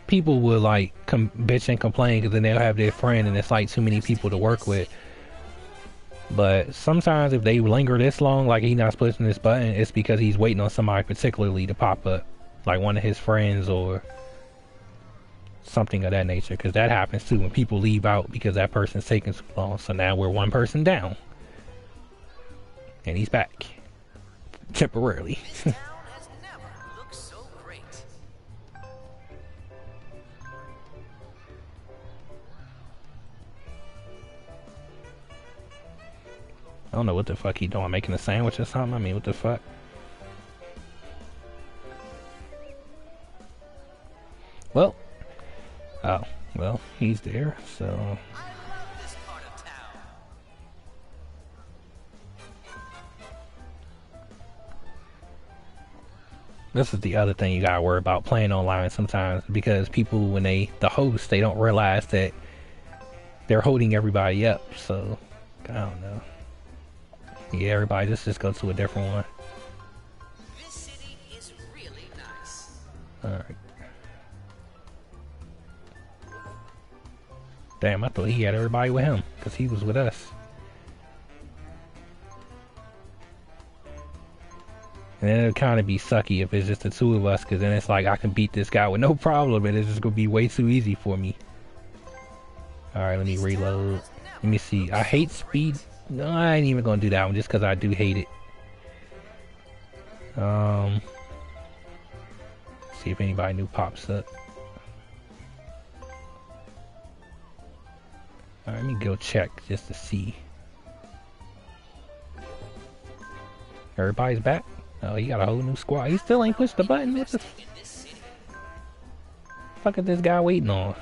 people will like bitch and complain because then they'll have their friend and it's like too many people to work with. But sometimes if they linger this long, like he's not pushing this button, it's because he's waiting on somebody particularly to pop up, like one of his friends or something of that nature, because that happens too when people leave out because that person's taking so long. So now we're 1 person down and he's back temporarily. I don't know what the fuck he doing, making a sandwich or something. I mean, what the fuck? Well, oh, well, he's there, so. This is the other thing you gotta worry about playing online sometimes, because people, when the host, they don't realize that they're holding everybody up, so, I don't know. Yeah, everybody, just go to a different one. This city is really nice. Alright. Damn, I thought he had everybody with him, because he was with us. And then it'll kind of be sucky if it's just the 2 of us, because then it's like I can beat this guy with no problem, and it's just going to be way too easy for me. Alright, let me reload. Let me see. I hate speed. No, I ain't even gonna do that one just because I do hate it. See if anybody new pops up. Alright, let me go check just to see. Everybody's back? Oh, he got a whole new squad. He still ain't pushed the button. What the fuck is this guy waiting on?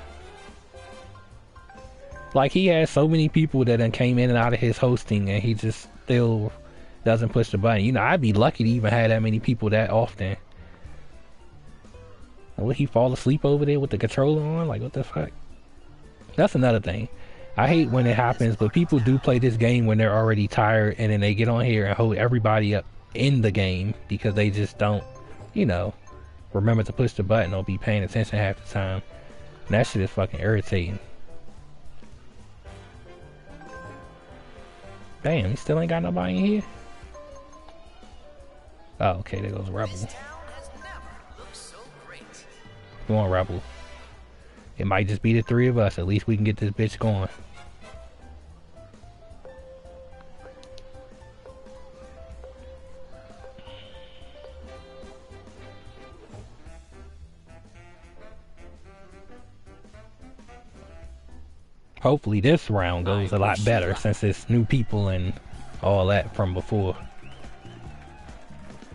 Like, he has so many people that done came in and out of his hosting, and he just still doesn't push the button. You know, I'd be lucky to even have that many people that often. Would he fall asleep over there with the controller on? Like, what the fuck? That's another thing. I hate when it happens, but people do play this game when they're already tired, and then they get on here and hold everybody up in the game because they just don't, you know, remember to push the button or be paying attention half the time. And that shit is fucking irritating. Damn, he still ain't got nobody in here? Oh, okay, there goes Rebel. Come on, Rebel. It might just be the 3 of us. At least we can get this bitch going. Hopefully this round goes a lot better since it's new people and all that from before.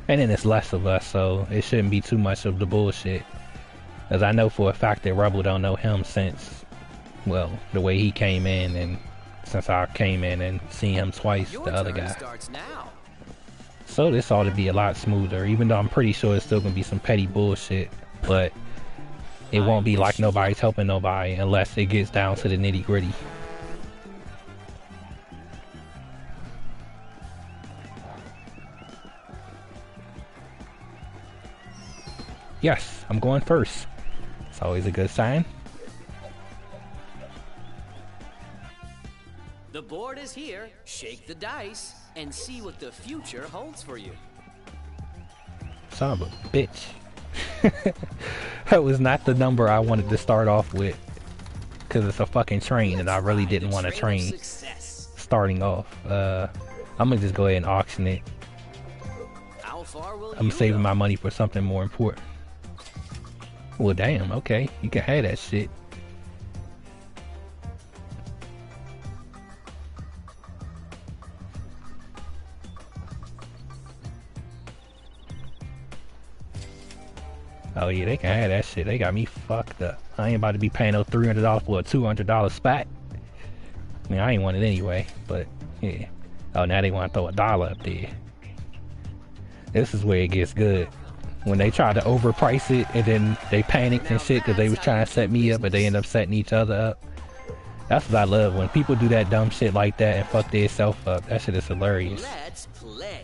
And then it's less of us, so it shouldn't be too much of the bullshit. As I know for a fact that Rebel don't know him since, well, the way he came in and since I came in and seen him twice, Your the other turn guy. starts now. So this ought to be a lot smoother, even though I'm pretty sure it's still gonna be some petty bullshit, but it won't be like nobody's helping nobody unless it gets down to the nitty gritty. Yes, I'm going first. It's always a good sign. The board is here. Shake the dice and see what the future holds for you. Son of a bitch. That was not the number I wanted to start off with. Because it's a fucking train and I really didn't want a train starting off. I'm gonna just go ahead and auction it. How far will I'm saving my money for something more important. Well, damn, okay. You can have that shit. Oh yeah, they can have that shit. They got me fucked up. I ain't about to be paying no $300 for a $200 spot. I mean, I ain't want it anyway, but yeah. Oh, now they want to throw $1 up there. This is where it gets good. When they try to overprice it and then they panicked and shit because they was trying to set me up, but they end up setting each other up. That's what I love, when people do that dumb shit like that and fuck their self up. That shit is hilarious. Let's play.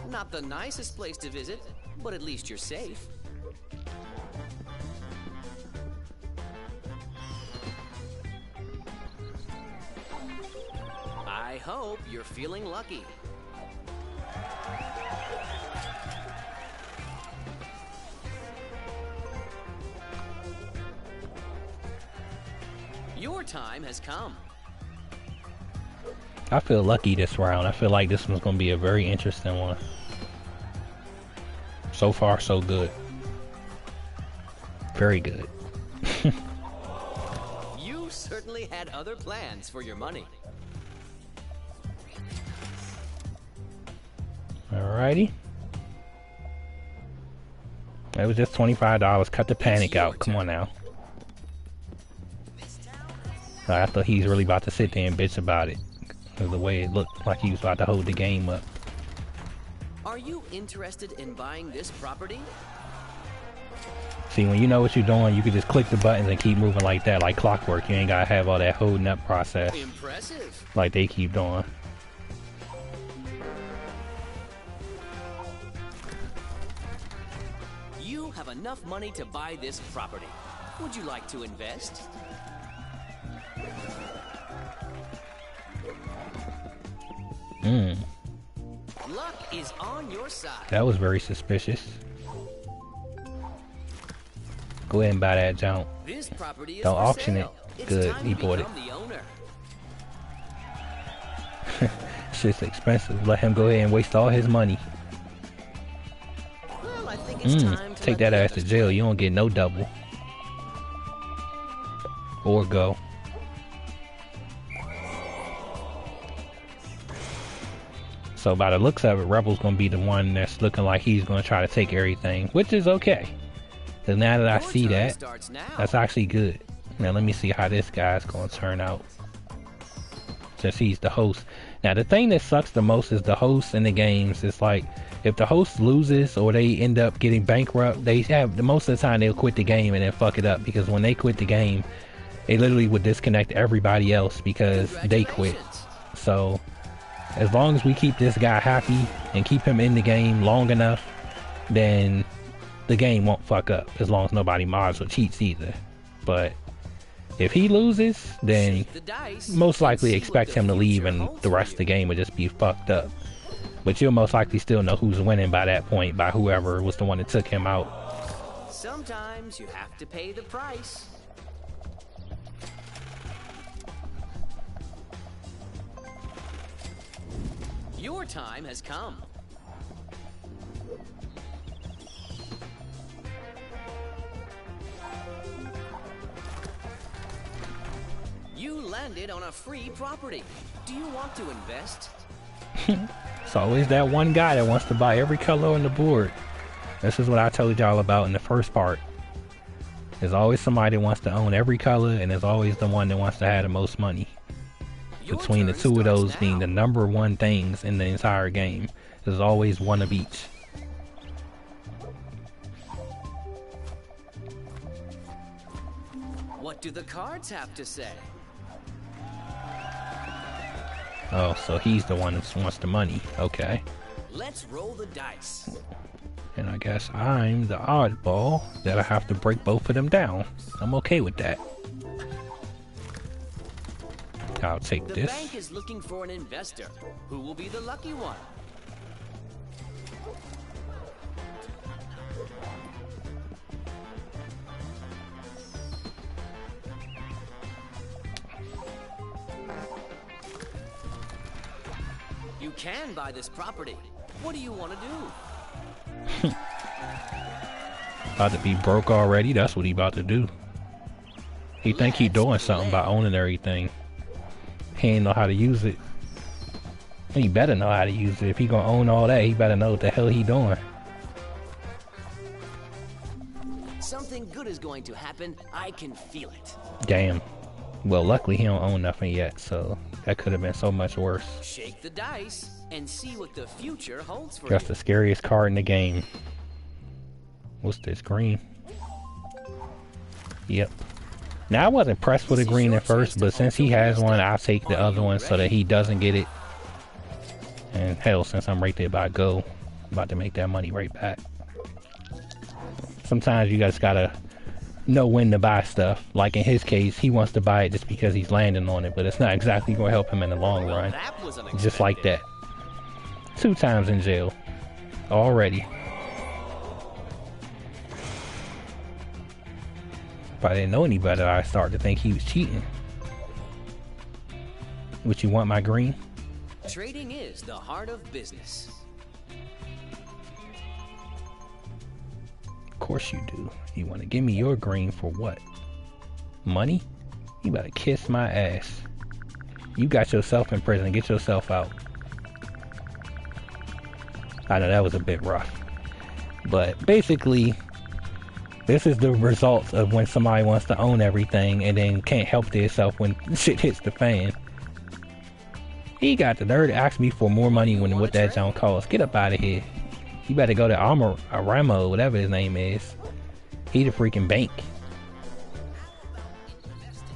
Not the nicest place to visit, but at least you're safe. I hope you're feeling lucky. Your time has come. I feel lucky this round. I feel like this one's gonna be a very interesting one. So far, so good. Very good. You certainly had other plans for your money. Alrighty. It was just $25. Cut the panic out. Come on now. I thought he's really about to sit there and bitch about it. Because the way it looked like he was about to hold the game up. Are you interested in buying this property? See, when you know what you're doing, you can just click the buttons and keep moving like that, like clockwork. You ain't gotta have all that holding up process. Impressive. Like they keep doing. You have enough money to buy this property. Would you like to invest? Luck is on your side. That was very suspicious. Go ahead and buy that junk. This property is Don't for auction sale. it. It's Good, time he to bought it. become the owner. Shit's expensive. Let him go ahead and waste all his money. Well, I think it's time to Take let that the ass to others jail. play. You don't get no double. Or go. So by the looks of it, Rebel's gonna be the one that's looking like he's gonna try to take everything, which is okay. Cause now that I Your see turn that, starts now. that's actually good. Now let me see how this guy's gonna turn out. Since he's the host. Now the thing that sucks the most is the host in the games. It's like, if the host loses or they end up getting bankrupt, they have, most of the time they'll quit the game and then fuck it up. Because when they quit the game, they literally would disconnect everybody else because they quit. So as long as we keep this guy happy and keep him in the game long enough, then the game won't fuck up, as long as nobody mods or cheats either. But if he loses, then most likely expect him to leave and the rest of the game would just be fucked up. But you'll most likely still know who's winning by that point, by whoever was the one that took him out. Sometimes you have to pay the price. Your time has come. You landed on a free property. Do you want to invest? It's always that one guy that wants to buy every color on the board. This is what I told y'all about in the first part. There's always somebody that wants to own every color, and there's always the one that wants to have the most money. Between the two of those being the number one things in the entire game, there's always one of each. What do the cards have to say? Oh, so he's the one that wants the money. Okay. Let's roll the dice. And I guess I'm the oddball that I have to break both of them down. I'm okay with that. I'll take this. The bank is looking for an investor. Who will be the lucky one? You can buy this property. What do you want to do? About to be broke already. That's what he about to do. He think he doing something by owning everything. He ain't know how to use it. He better know how to use it. If he gonna own all that, he better know what the hell he doing. Something good is going to happen. I can feel it. Damn. Well, luckily he don't own nothing yet, so that could have been so much worse. Shake the dice and see what the future holds for you. That's the scariest card in the game. What's this, green? Yep. Now I wasn't pressed for the green at first, but since he has one, I'll take the other one so that he doesn't get it. And hell, since I'm right there by go, I'm about to make that money right back. Sometimes you guys gotta know when to buy stuff. Like in his case, he wants to buy it just because he's landing on it, but it's not exactly gonna help him in the long run. Just like that. 2 times in jail. Already. If I didn't know any better, I started to think he was cheating. Would you want my green? Trading is the heart of business. Of course you do. You want to give me your green for what? Money? You better kiss my ass. You got yourself in prison. Get yourself out. I know that was a bit rough. But basically, this is the results of when somebody wants to own everything and then can't help themselves when shit hits the fan. He got the nerve to ask me for more money when what that junk costs. Get up out of here. You better go to Aramo, whatever his name is. He the freaking bank.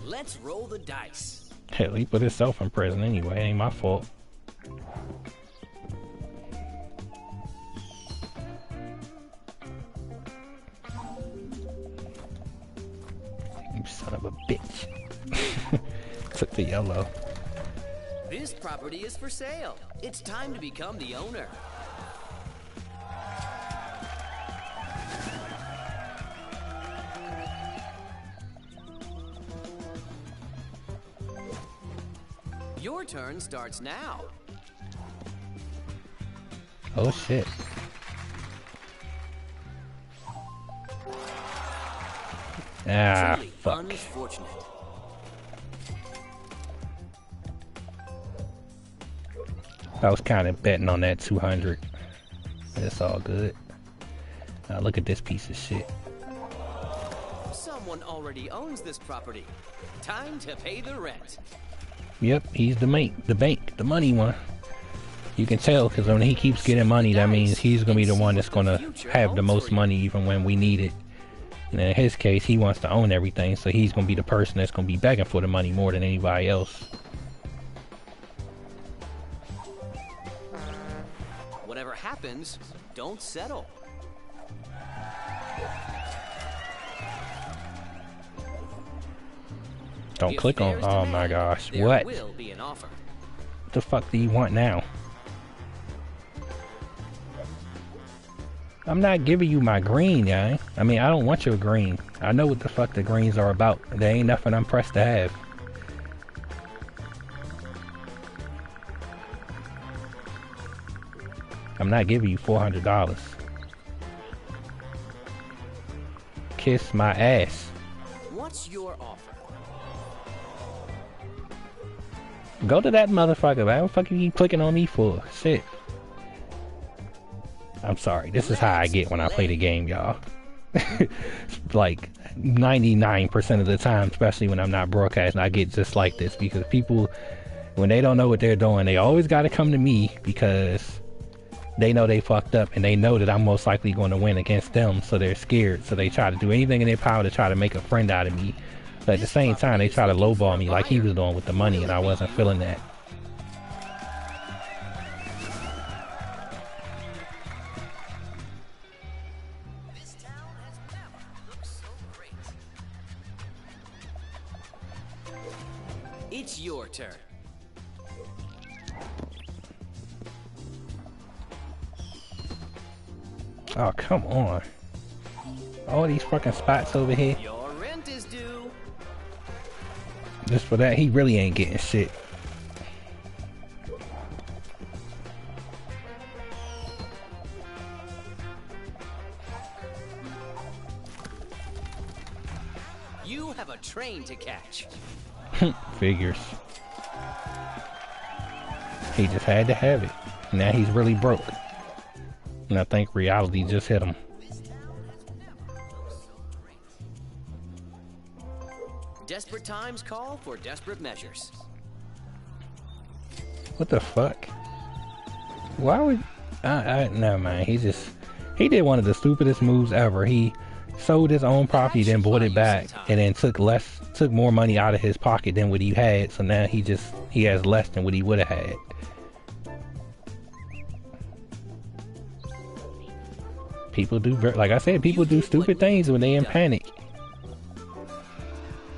Let's roll the dice. Hell, he put himself in prison anyway. It ain't my fault. You son of a bitch. Took the yellow. This property is for sale. It's time to become the owner. Your turn starts now. Oh shit. Ah, Truly fuck. unfortunate. I was kind of betting on that 200. It's all good. Now look at this piece of shit. Someone already owns this property. Time to pay the rent. Yep, he's the bank, the money one. You can tell because when he keeps getting money, that means he's gonna be the one that's gonna have the most money even when we need it. And in his case, he wants to own everything, so he's gonna be the person that's gonna be begging for the money more than anybody else. Whatever happens, don't settle. Don't If click on. there's Oh demand, my gosh, there what? will be an offer. What the fuck do you want now? I'm not giving you my green, guy. I mean, I don't want your green. I know what the fuck the greens are about. There ain't nothing I'm pressed to have. I'm not giving you $400. Kiss my ass. What's your offer? Go to that motherfucker, man. What the fuck you keep clicking on me for? Shit. I'm sorry. This is how I get when I play the game, y'all. Like 99% of the time, especially when I'm not broadcasting, I get just like this because people, when they don't know what they're doing, they always got to come to me because they know they fucked up and they know that I'm most likely going to win against them, so they're scared. So they try to do anything in their power to try to make a friend out of me. But at the same time, they try to lowball me like he was doing with the money, and I wasn't feeling that. It's your turn. Oh, come on. All these fucking spots over here. Your rent is due. Just for that, he really ain't getting shit. You have a train to catch. Figures. He just had to have it. Now he's really broke. And I think reality just hit him. Desperate times call for desperate measures. What the fuck? Why would... never mind. He did one of the stupidest moves ever. He sold his own property, then bought it back, and then took more money out of his pocket than what he had, so now he has less than what he would have had. People do, like I said, people do stupid things when they in panic.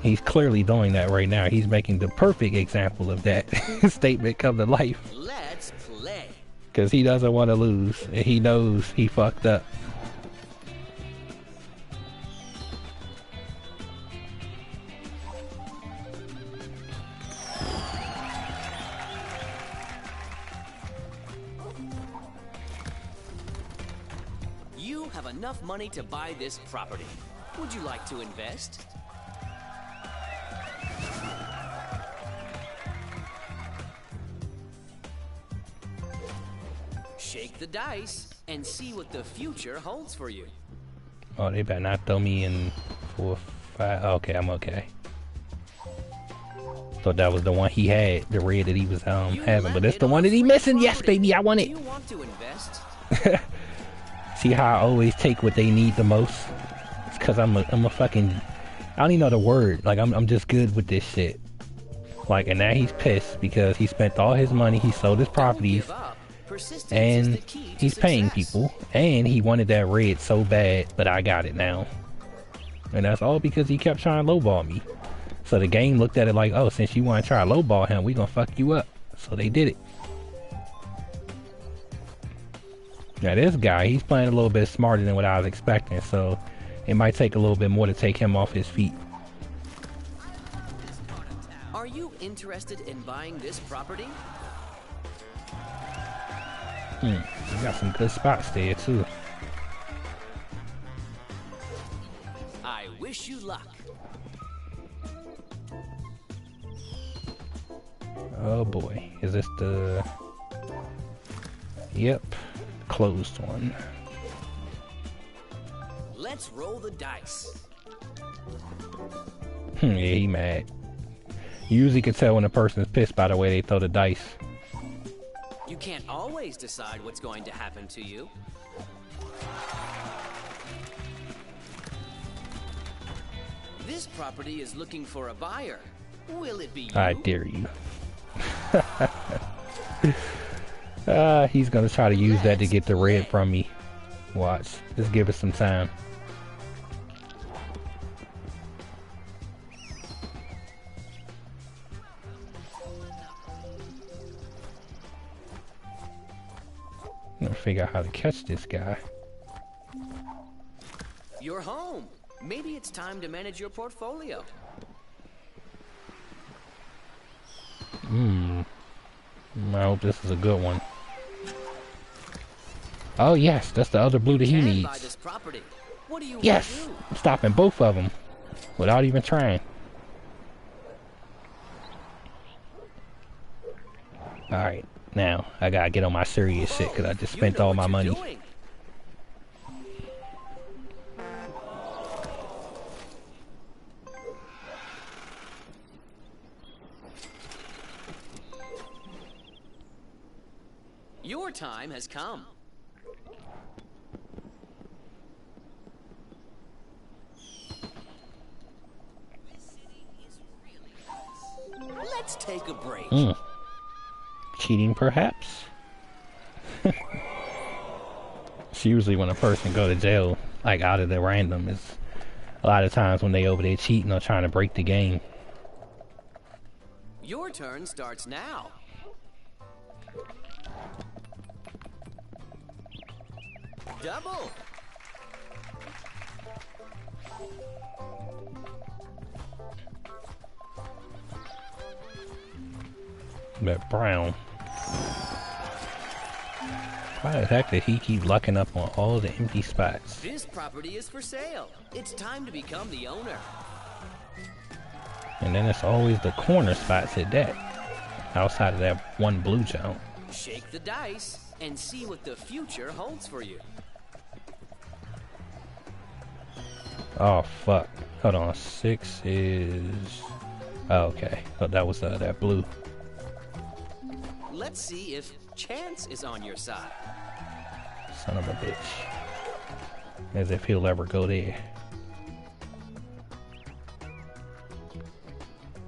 He's clearly doing that right now. He's making the perfect example of that statement come to life. Let's play. Because he doesn't want to lose, and he knows he fucked up. You have enough money to buy this property. Would you like to invest? Shake the dice and see what the future holds for you. Oh, they better not throw me in 4, 5. Okay, I'm okay. Thought that was the one he had, the red that he was having, but it's the one that he missing. Yes, baby, I want it. Do you want to invest? See how I always take what they need the most? It's because I'm a fucking... I don't even know the word. Like, I'm just good with this shit. Like, and now he's pissed because he spent all his money, he sold his properties, and he's paying people, and he wanted that red so bad, but I got it now. And that's all because he kept trying to lowball me. So the game looked at it like, oh, since you want to try to lowball him, we gonna fuck you up. So they did it. Now this guy, he's playing a little bit smarter than what I was expecting, so it might take a little bit more to take him off his feet. Are you interested in buying this property? You got some good spots there too. I wish you luck. Oh boy, is this the... Yep, closed one. Let's roll the dice. Yeah, he mad. You usually can tell when a person is pissed by the way they throw the dice. You can't always decide what's going to happen to you. This property is looking for a buyer. Will it be you? I dare you. He's gonna try to use that to get the red from me. Watch. Just give it some time. I'm gonna figure out how to catch this guy. You're home. Maybe it's time to manage your portfolio. I hope this is a good one. Oh yes, that's the other blue that he needs. Buy this property. What do you Yes! want to do? I'm stopping both of them without even trying. Alright, now I gotta get on my serious shit because I just spent all my money. time has come. Let's take a break. Cheating, perhaps? It's usually when a person go to jail, like out of the random, is a lot of times when they over there cheating or trying to break the game. Your turn starts now. Double. But Brown. Why the heck did he keep lucking up on all the empty spots? This property is for sale. It's time to become the owner. And then it's always the corner spots at that. Outside of that one blue jump. Shake the dice and see what the future holds for you. Oh fuck. Hold on. 6 is... Oh, okay. Oh, that was that blue. Let's see if chance is on your side. Son of a bitch. As if he'll ever go there.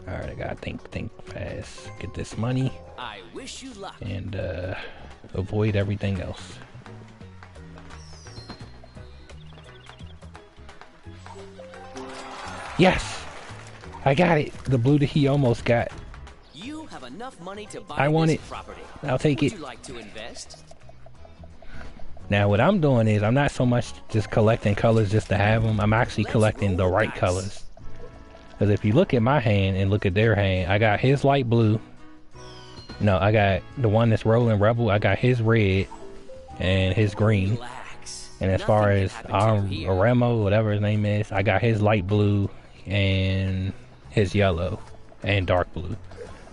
Alright, I gotta think fast. Get this money. I wish you luck. And avoid everything else. Yes! I got it! The blue that he almost got. You have enough money to buy I want this it. property. I'll take it. Would you like to invest? Now what I'm doing is I'm not so much just collecting colors just to have them. I'm actually collecting the right colors. Because if you look at my hand and look at their hand, I got his light blue. No, I got the one that's rolling rebel. I got his red and his green. Relax. And as far as Aremo, whatever his name is, I got his light blue and his yellow and dark blue.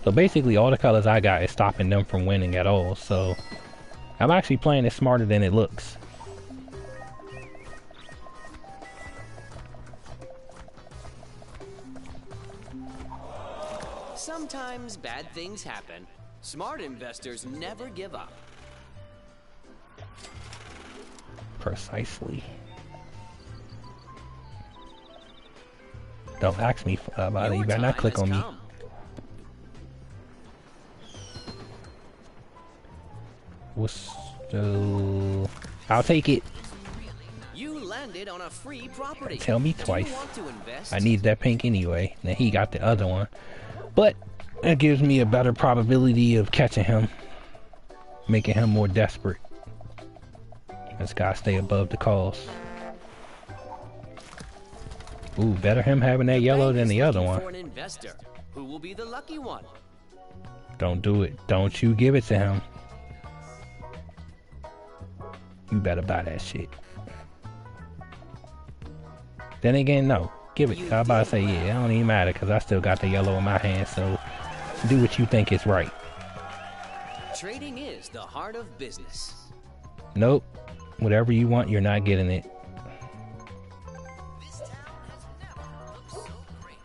So basically all the colors I got is stopping them from winning at all. So I'm actually playing it smarter than it looks. Sometimes bad things happen. Smart investors never give up. Precisely. Don't ask me about it. You better not click on me. What's the... I'll take it. You landed on a free property. Tell me Do twice. you want to invest? I need that pink anyway. Now he got the other one. But it gives me a better probability of catching him. Making him more desperate. This guy stay above the calls. Ooh, better him having that yellow than the other one. For an investor. Who will be the lucky one? Don't do it. Don't you give it to him. You better buy that shit. Then again, no. Give it. I about to say, yeah, it don't even matter because I still got the yellow in my hand, so do what you think is right. Trading is the heart of business. Nope. Whatever you want, you're not getting it. This town has never looked so great.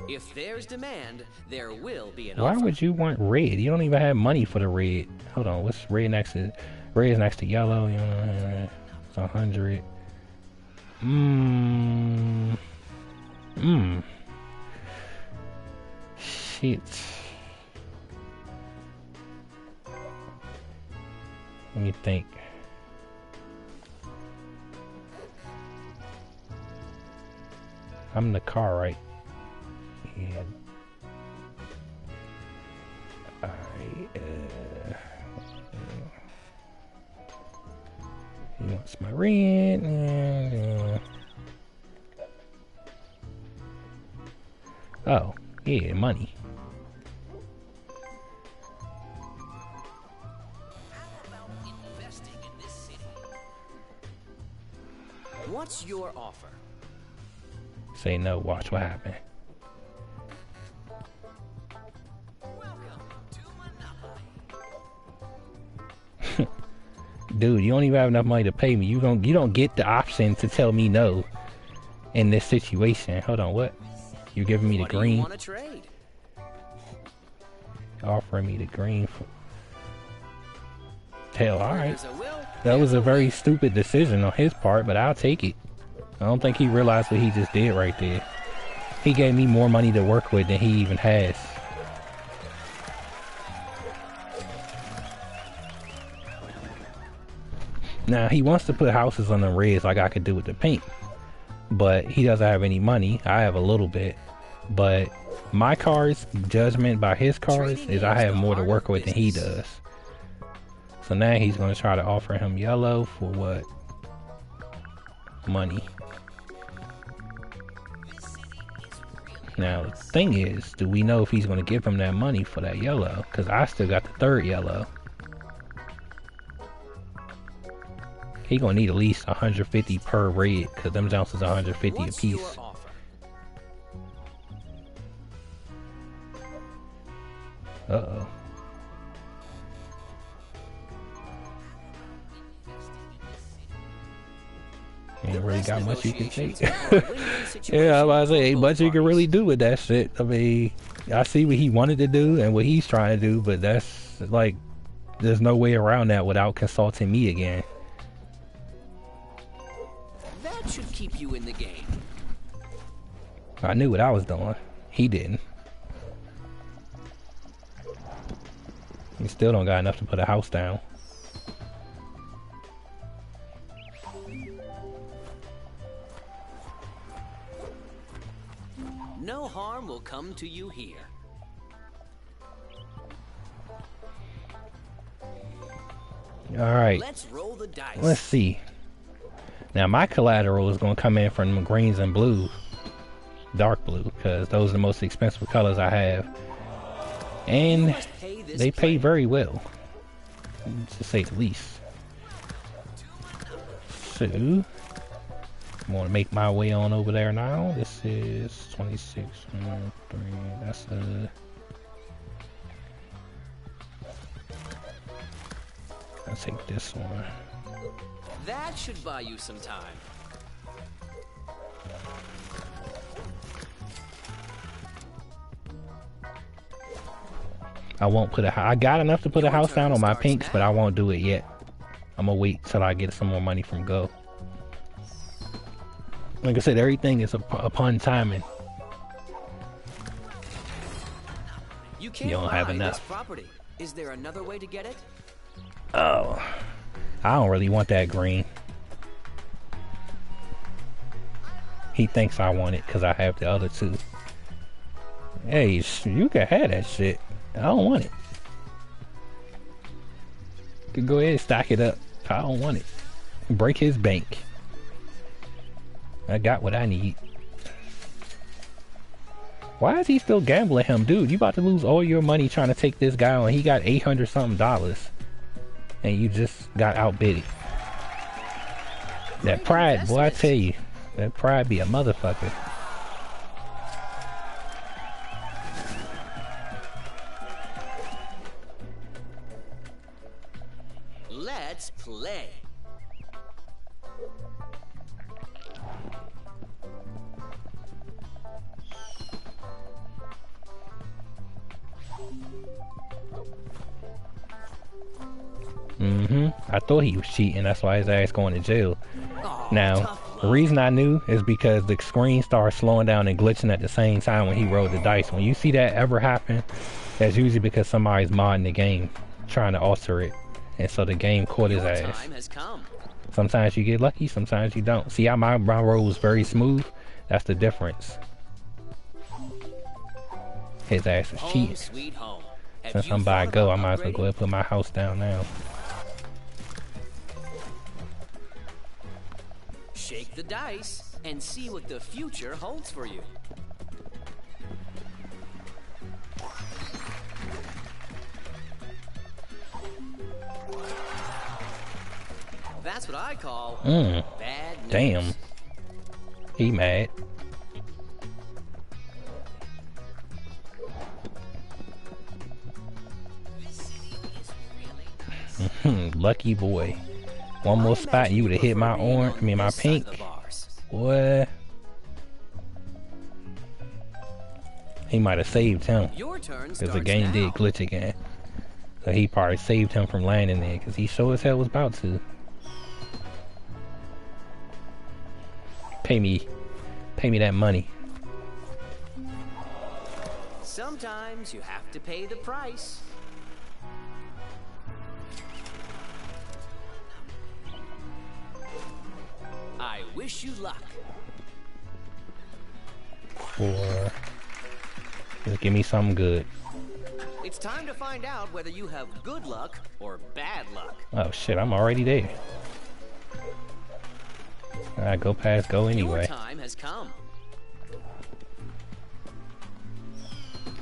If there's demand, there will be an offer. Why would you want red? You don't even have money for the red. Hold on, what's red next to... Red is next to yellow. You know, it's 100. Shit. Let me think. I'm in the car, right? Yeah. Alright, he wants my rent. Oh, yeah, money. How about investing in this city? What's your offer? Say no, watch what happens. Welcome to Monopoly. Dude, you don't even have enough money to pay me. You don't get the option to tell me no in this situation. Hold on, what? You're giving me the What do you green? want to trade? Offering me the green Hell, alright. That was a very stupid decision on his part, but I'll take it. I don't think he realized what he just did right there. He gave me more money to work with than he even has. Now, he wants to put houses on the reds like I could do with the paint. But he doesn't have any money. I have a little bit. But my car's judgment by his cars is I have more to work with than he does. So now he's going to try to offer him yellow for what? Money. Now the thing is, do we know if he's going to give him that money for that yellow? Because I still got the third yellow. He going to need at least 150 per red, because them ounces are 150 a piece. Uh-oh. Ain't really got much you can take. Yeah, I was about to say, ain't much you can really do with that shit. I mean, I see what he wanted to do and what he's trying to do, but that's like, there's no way around that without consulting me again. That should keep you in the game. I knew what I was doing. He didn't. He still don't got enough to put a house down. No harm will come to you here. Alright. Let's roll the dice. Let's see. Now my collateral is going to come in from greens and blues. Dark blue, because those are the most expensive colors I have. And they pay very well, to say the least. So, I'm going to make my way on over there now. This is 26, 3, that's I'll take this one. That should buy you some time. I won't put I got enough to put a house down on my pinks, but I won't do it yet. I'm gonna wait till I get some more money from Go. Like I said, everything is upon timing. You don't have enough. Property. Is there another way to get it? Oh, I don't really want that green. He thinks I want it because I have the other two. Hey, you can have that shit. I don't want it. You can go ahead and stack it up. I don't want it. Break his bank. I got what I need. Why is he still gambling him? Dude, you about to lose all your money trying to take this guy on. He got $800 something. And you just got outbid. That pride, boy, I tell you. That pride be a motherfucker. Let's play. I thought he was cheating. That's why his ass going to jail. Oh, now, the reason I knew is because the screen started slowing down and glitching at the same time when he rolled the dice. When you see that ever happen, that's usually because somebody's modding the game, trying to alter it. And so the game caught his ass. Time has come. Sometimes you get lucky, sometimes you don't. See how my roll was very smooth? That's the difference. His ass is cheating. Sweet home. Since I'm by Go, I might as well go ahead and put my house down now. Shake the dice and see what the future holds for you. That's what I call bad news. Damn. He mad. Lucky boy. One more spot, you would have hit my orange, my pink. What? He might have saved him. Because the game did glitch again. So he probably saved him from landing there, because he sure as hell was about to. Pay me that money. Sometimes you have to pay the price. I wish you luck. Just give me something good. It's time to find out whether you have good luck or bad luck. Oh shit, I'm already there. Alright, go past go anyway. Your time has come.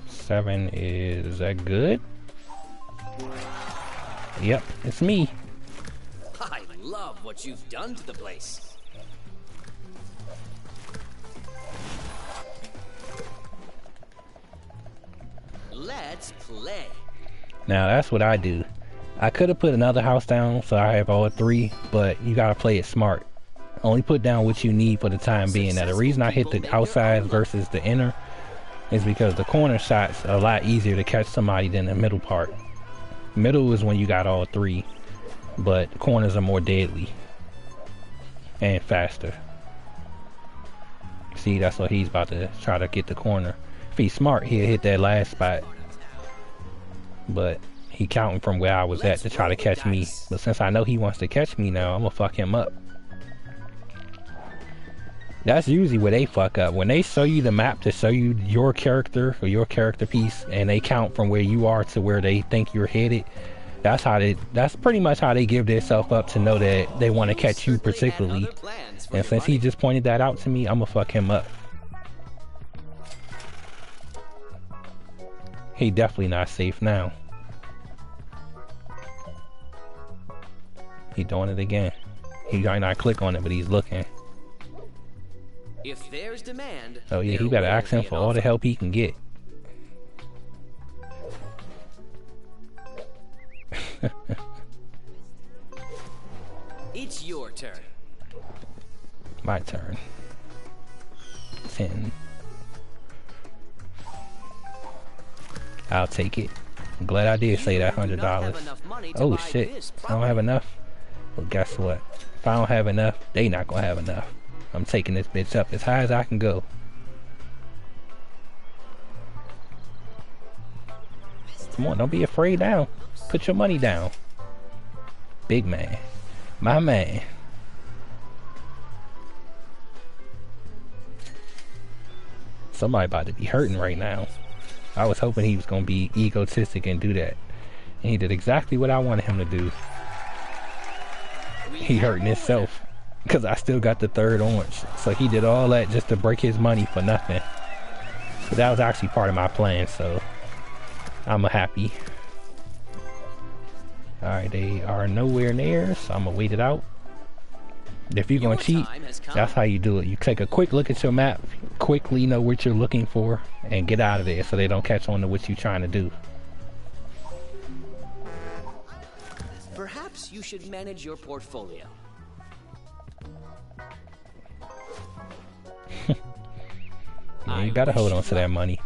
7 is that good? Yep, it's me. I love what you've done to the place. Let's play. Now that's what I do. I could have put another house down so I have all 3, but you gotta play it smart. Only put down what you need for the time being. Now the reason I hit the outside versus the inner is because the corner shots are a lot easier to catch somebody than the middle part. Middle is when you got all 3, but the corners are more deadly and faster. See, that's what he's about to try to get the corner. If he's smart, he'll hit that last spot. But he counting from where I was at to try to catch me. But since I know he wants to catch me now, I'm gonna fuck him up. That's usually where they fuck up. When they show you the map to show you your character or your character piece, and they count from where you are to where they think you're headed, that's pretty much how they give themselves up to know that they want to catch you particularly. And since he just pointed that out to me, I'm gonna fuck him up. He definitely not safe now. He doing it again. He might not click on it, but he's looking. If there's demand, oh yeah, he better ask him for all the help he can get. It's your turn. My turn. 10. I'll take it. I'm glad I did say that $100. Oh shit, I don't have enough. Well, guess what? If I don't have enough, they not gonna have enough. I'm taking this bitch up as high as I can go. Come on, don't be afraid now. Put your money down. Big man. My man. Somebody about to be hurting right now. I was hoping he was going to be egotistic and do that. And he did exactly what I wanted him to do. He hurting himself. Because I still got the 3rd orange. So he did all that just to break his money for nothing. But that was actually part of my plan, so I'm happy. Alright, they are nowhere near, so I'm going to wait it out. If you're going to cheat, that's how you do it. You take a quick look at your map, quickly know what you're looking for, and get out of there so they don't catch on to what you're trying to do. Perhaps you should manage your portfolio. Yeah, you gotta hold on to that money.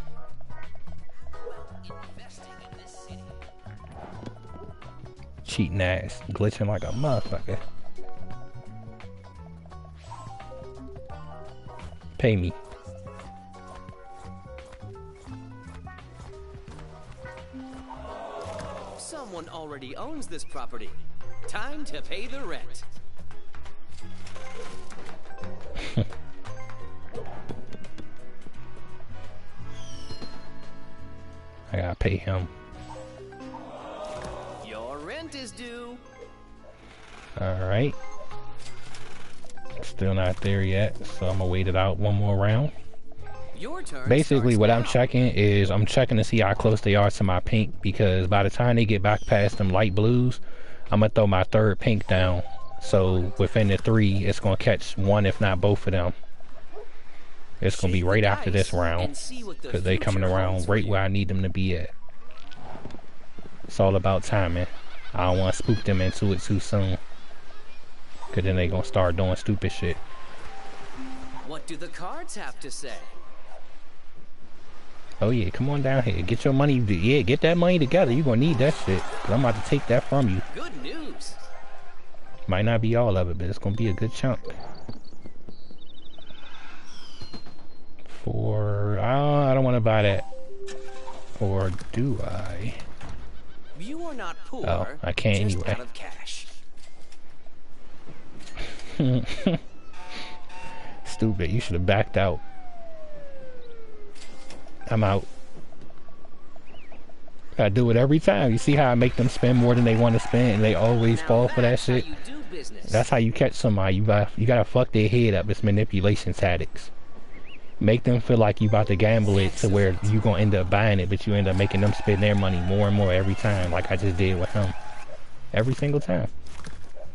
Cheating ass, glitching like a motherfucker. Pay me. Someone already owns this property. Time to pay the rent. I gotta pay him. Your rent is due. Alright. Still not there yet, so I'm gonna wait it out one more round. Your turn. Basically what I'm now. checking is I'm checking to see how close they are to my pink, because by the time they get back past them light blues, I'm gonna throw my 3rd pink down. So within the 3, it's gonna catch one if not both of them. It's gonna be right after this round, because they coming around right where I need them to be at. It's all about timing. I don't want to spook them into it too soon, because then they gonna start doing stupid shit. What do the cards have to say? Oh yeah, come on down here. Get your money. Yeah, get that money together. You're gonna need that shit. Cause I'm about to take that from you. Good news. Might not be all of it, but it's gonna be a good chunk. I don't want to buy that. Or do I? You are not poor. Oh, I can't just anyway. Out of cash. Stupid. You should have backed out. I'm out. I do it every time. You see how I make them spend more than they want to spend, and they always fall for that shit. That's how you catch somebody. You gotta fuck their head up. It's manipulation tactics. Make them feel like you about to gamble it to where you gonna end up buying it, but you end up making them spend their money more and more every time, like I just did with him. Every single time.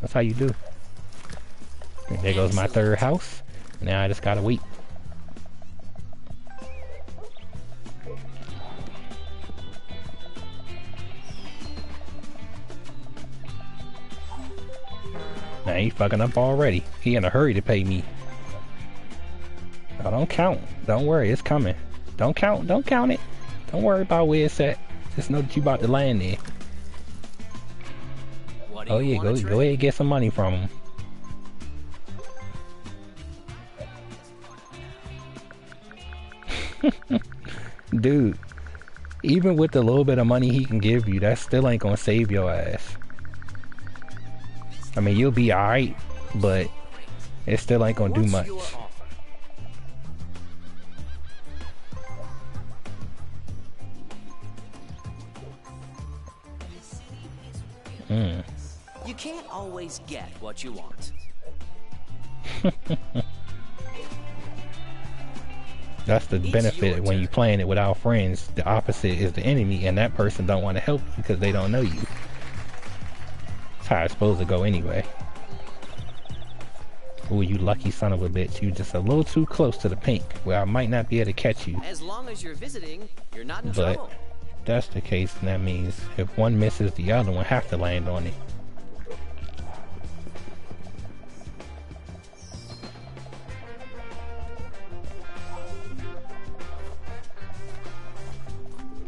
That's how you do. And there goes my third house. Now I just gotta wait. Now he fucking up already. He in a hurry to pay me. Oh, don't count. Don't worry, it's coming. Don't count it. Don't worry about where it's at. Just know that you about to land there. Oh yeah, go ahead and get some money from him. Dude, even with the little bit of money he can give you, that still ain't gonna save your ass. I mean, you'll be alright, but it still ain't gonna do much. You can't always get what you want. That's the benefit when you playing it without friends. The opposite is the enemy, and that person don't want to help you because they don't know you. That's how it's supposed to go anyway. Ooh, you lucky son of a bitch. You just a little too close to the pink, where I might not be able to catch you. As long as you're visiting, you're not in But trouble. if that's the case, then that means if one misses, the other one have to land on it.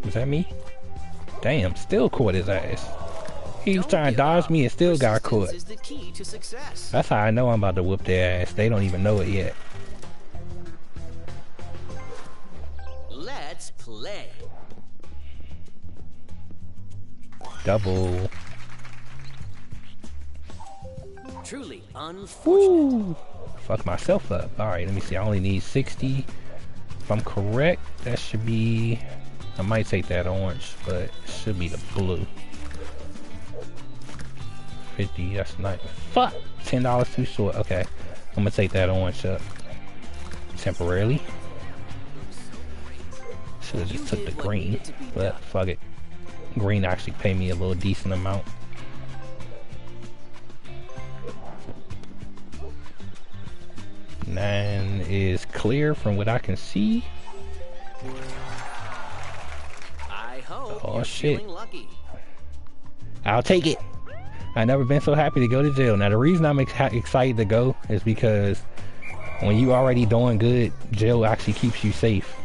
Was that me? Damn, still caught his ass. He was trying to dodge me and still got caught. Is the key to success. That's how I know I'm about to whoop their ass. They don't even know it yet. Let's play. Double. Truly unfortunate. Woo! Fuck myself up. Alright, let me see. I only need 60. If I'm correct, that should be... I might take that orange, but it should be the blue. 50, that's not... Fuck! $10 too short. Okay. I'm gonna take that orange up. Temporarily. Should've just took the green. But fuck it. Green actually pay me a little decent amount. Nine is clear from what I can see. I hope Oh you're shit. feeling lucky. I'll take it. I've never been so happy to go to jail. Now the reason I'm excited to go is because when you already doing good, jail actually keeps you safe.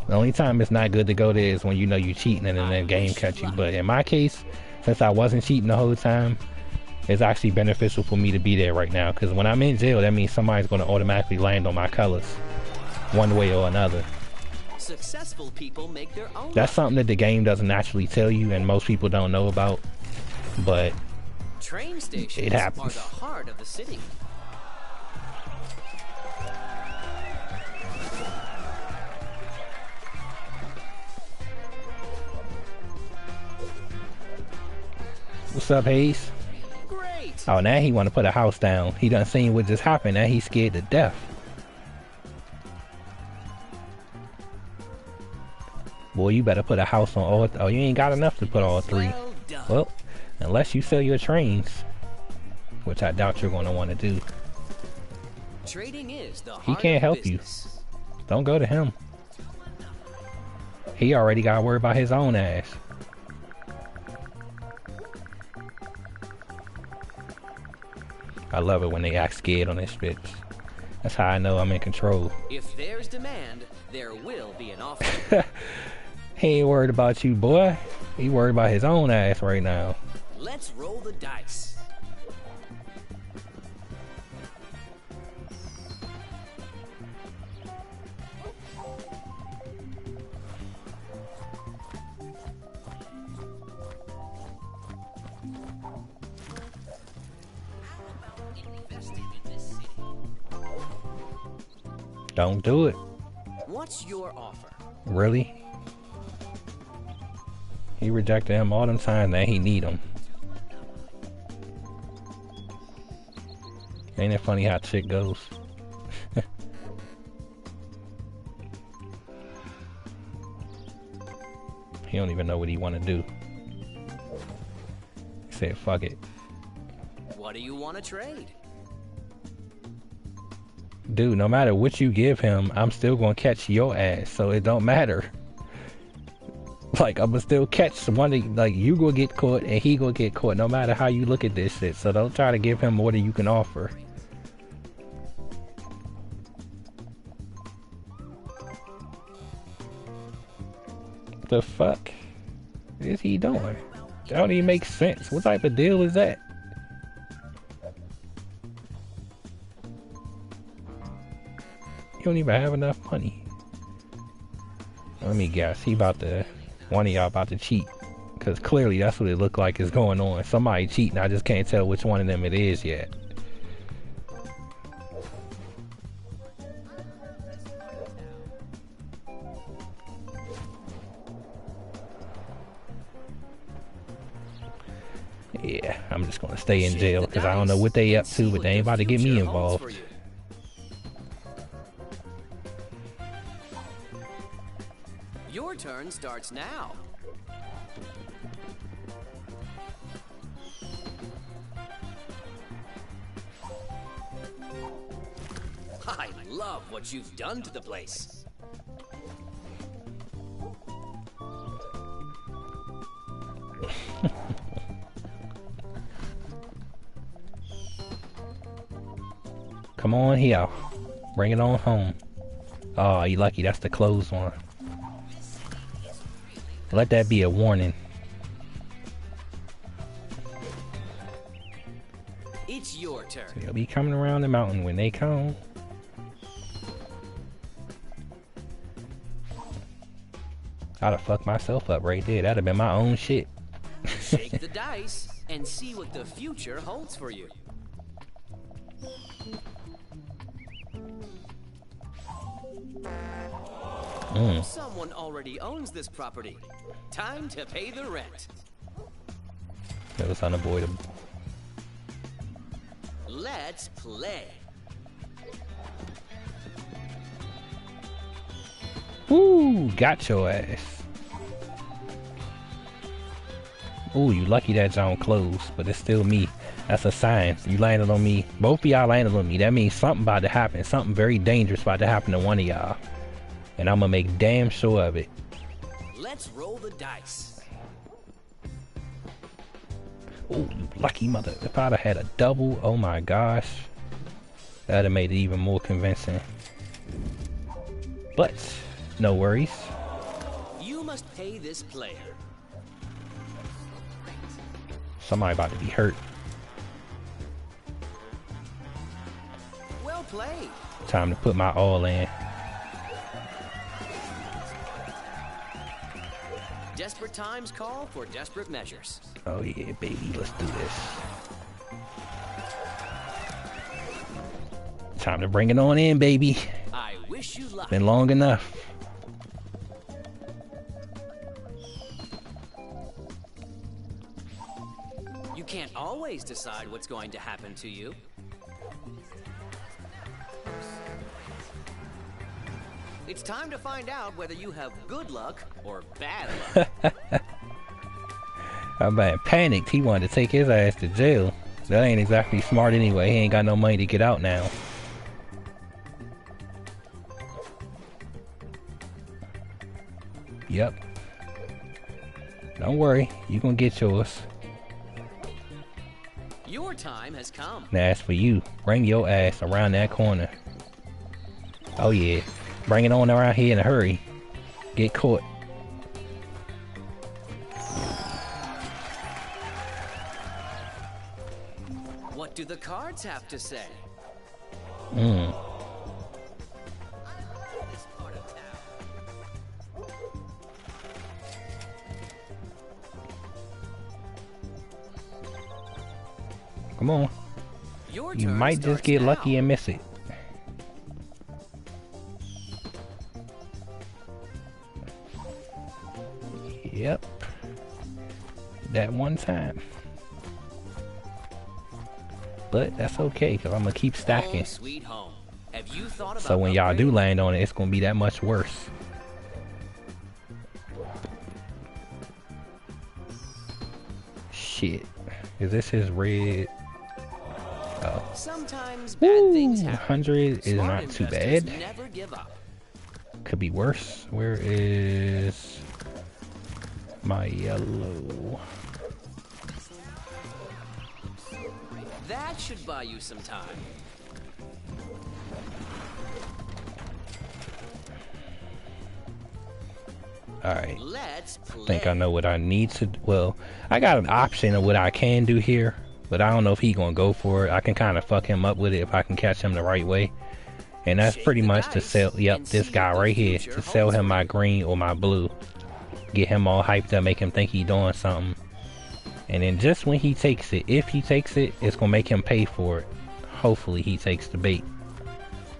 The only time it's not good to go there is when you know you're cheating and then the game catch you. But in my case, since I wasn't cheating the whole time, it's actually beneficial for me to be there right now. Because when I'm in jail, that means somebody's going to automatically land on my colors, one way or another. Successful people make their own. That's something that the game doesn't actually tell you, and most people don't know about. But Train stations it happens. are the heart of the city. What's up, Hayes? Great. Oh, now he want to put a house down. He done seen what just happened. Now he's scared to death. Boy, you better put a house on all... Oh, you ain't got enough to put all three. Well done. Well, unless you sell your trains, which I doubt you're going to want to do. Trading is the heart He can't of help business. you. Don't go to him. He already got to worry about his own ass. I love it when they act scared on this bitch. That's how I know I'm in control. If there's demand, there will be an offer. He ain't worried about you, boy. He worried about his own ass right now. Let's roll the dice. Don't do it. What's your offer? Really? He rejected him all them times that he need him. Ain't it funny how shit goes? He don't even know what he want to do. He said, fuck it. What do you want to trade? Dude, no matter what you give him, I'm still gonna catch your ass, so it don't matter. Like, I'ma still catch one of, like, you gonna get caught and he gonna get caught, no matter how you look at this shit. So don't try to give him more than you can offer. The fuck is he doing? That don't even make sense. What type of deal is that? You don't even have enough money. Let me guess. He about to... One of y'all about to cheat. Because clearly that's what it looked like is going on. Somebody cheating. I just can't tell which one of them it is yet. Yeah, I'm just gonna stay in jail because I don't know what they up to, but they ain't about to get me involved. Your turn starts now. I love what you've done to the place. Come on here. Bring it on home. Oh, you lucky that's the closed one. Let that be a warning. It's your turn. They'll be coming around the mountain when they come. I'd have fucked myself up right there. That'd have been my own shit. Shake the dice and see what the future holds for you. Someone already owns this property. Time to pay the rent. That was unavoidable. Let's play. Woo! Got your ass. Ooh, you lucky that John closed, but it's still me. That's a sign. You landed on me. Both of y'all landed on me. That means something about to happen. Something very dangerous about to happen to one of y'all. And I'm gonna make damn sure of it. Let's roll the dice. Oh, you lucky mother. If I'd have had a double, oh my gosh. That'd have made it even more convincing. But, no worries. You must pay this player. Somebody about to be hurt. Well played. Time to put my all in. Desperate times call for desperate measures. Oh yeah, baby, let's do this. Time to bring it on in, baby. I wish you luck. Been long enough. You can't always decide what's going to happen to you. It's time to find out whether you have good luck or bad luck. I'm about panicked. He wanted to take his ass to jail. That ain't exactly smart anyway. He ain't got no money to get out now. Yep. Don't worry. You gonna get yours. Your time has come. Now as for you, bring your ass around that corner. Oh yeah. Bring it on around here in a hurry. Get caught. What do the cards have to say? Come on. You might just get lucky and miss it. Yep. That one time. But that's okay, because I'm going to keep stacking. Home, sweet home. Have you thought about So when y'all do land on it, it's going to be that much worse. Shit. Is this his red? Oh. Sometimes bad things happen. 100 is not too bad. Never give up. Could be worse. Where is my yellow? That should buy you some time. Alright. Let's play. I think I know what I need to. Well, I got an option of what I can do here, but I don't know if he's gonna go for it. I can kind of fuck him up with it if I can catch him the right way. And that's pretty much to sell, yep, this guy right here, to sell him my green or my blue. Get him all hyped up, make him think he's doing something. And then just when he takes it, if he takes it, it's gonna make him pay for it. Hopefully he takes the bait.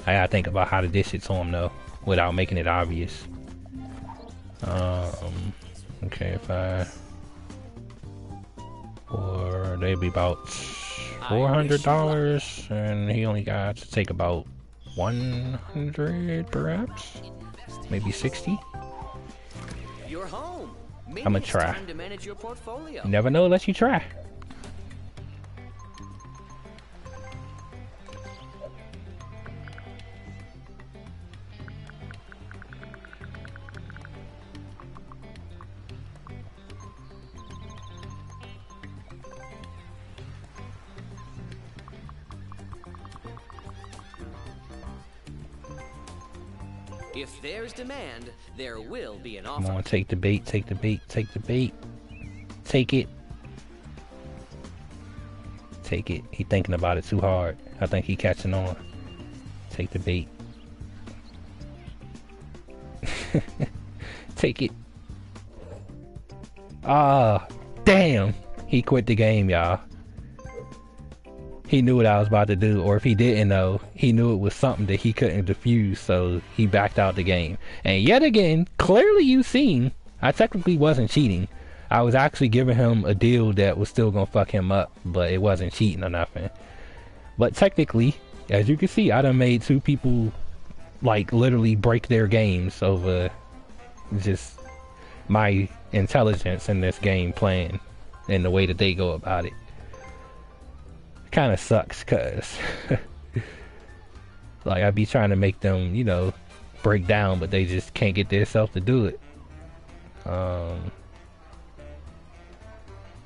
I gotta think about how to dish it to him though, without making it obvious. Okay, if I... Or they'd be about $400, and he only got to take about 100 perhaps? Maybe 60? You're home. I'm gonna try. Time to manage your portfolio. You never know unless you try. If there's demand, there will be an offer. Come on, take the bait, take the bait, take the bait. Take it. Take it. He thinking about it too hard. I think he catching on. Take the bait. Take it. Ah, damn. He quit the game, y'all. He knew what I was about to do, or if he didn't know, he knew it was something that he couldn't defuse, so he backed out the game. And yet again, clearly you've seen, I technically wasn't cheating. I was actually giving him a deal that was still gonna fuck him up, but it wasn't cheating or nothing. But technically, as you can see, I done made two people, like, literally break their games over just my intelligence in this game playing and the way that they go about it. Kind of sucks, cause like I be trying to make them, you know, break down, but they just can't get themselves to do it.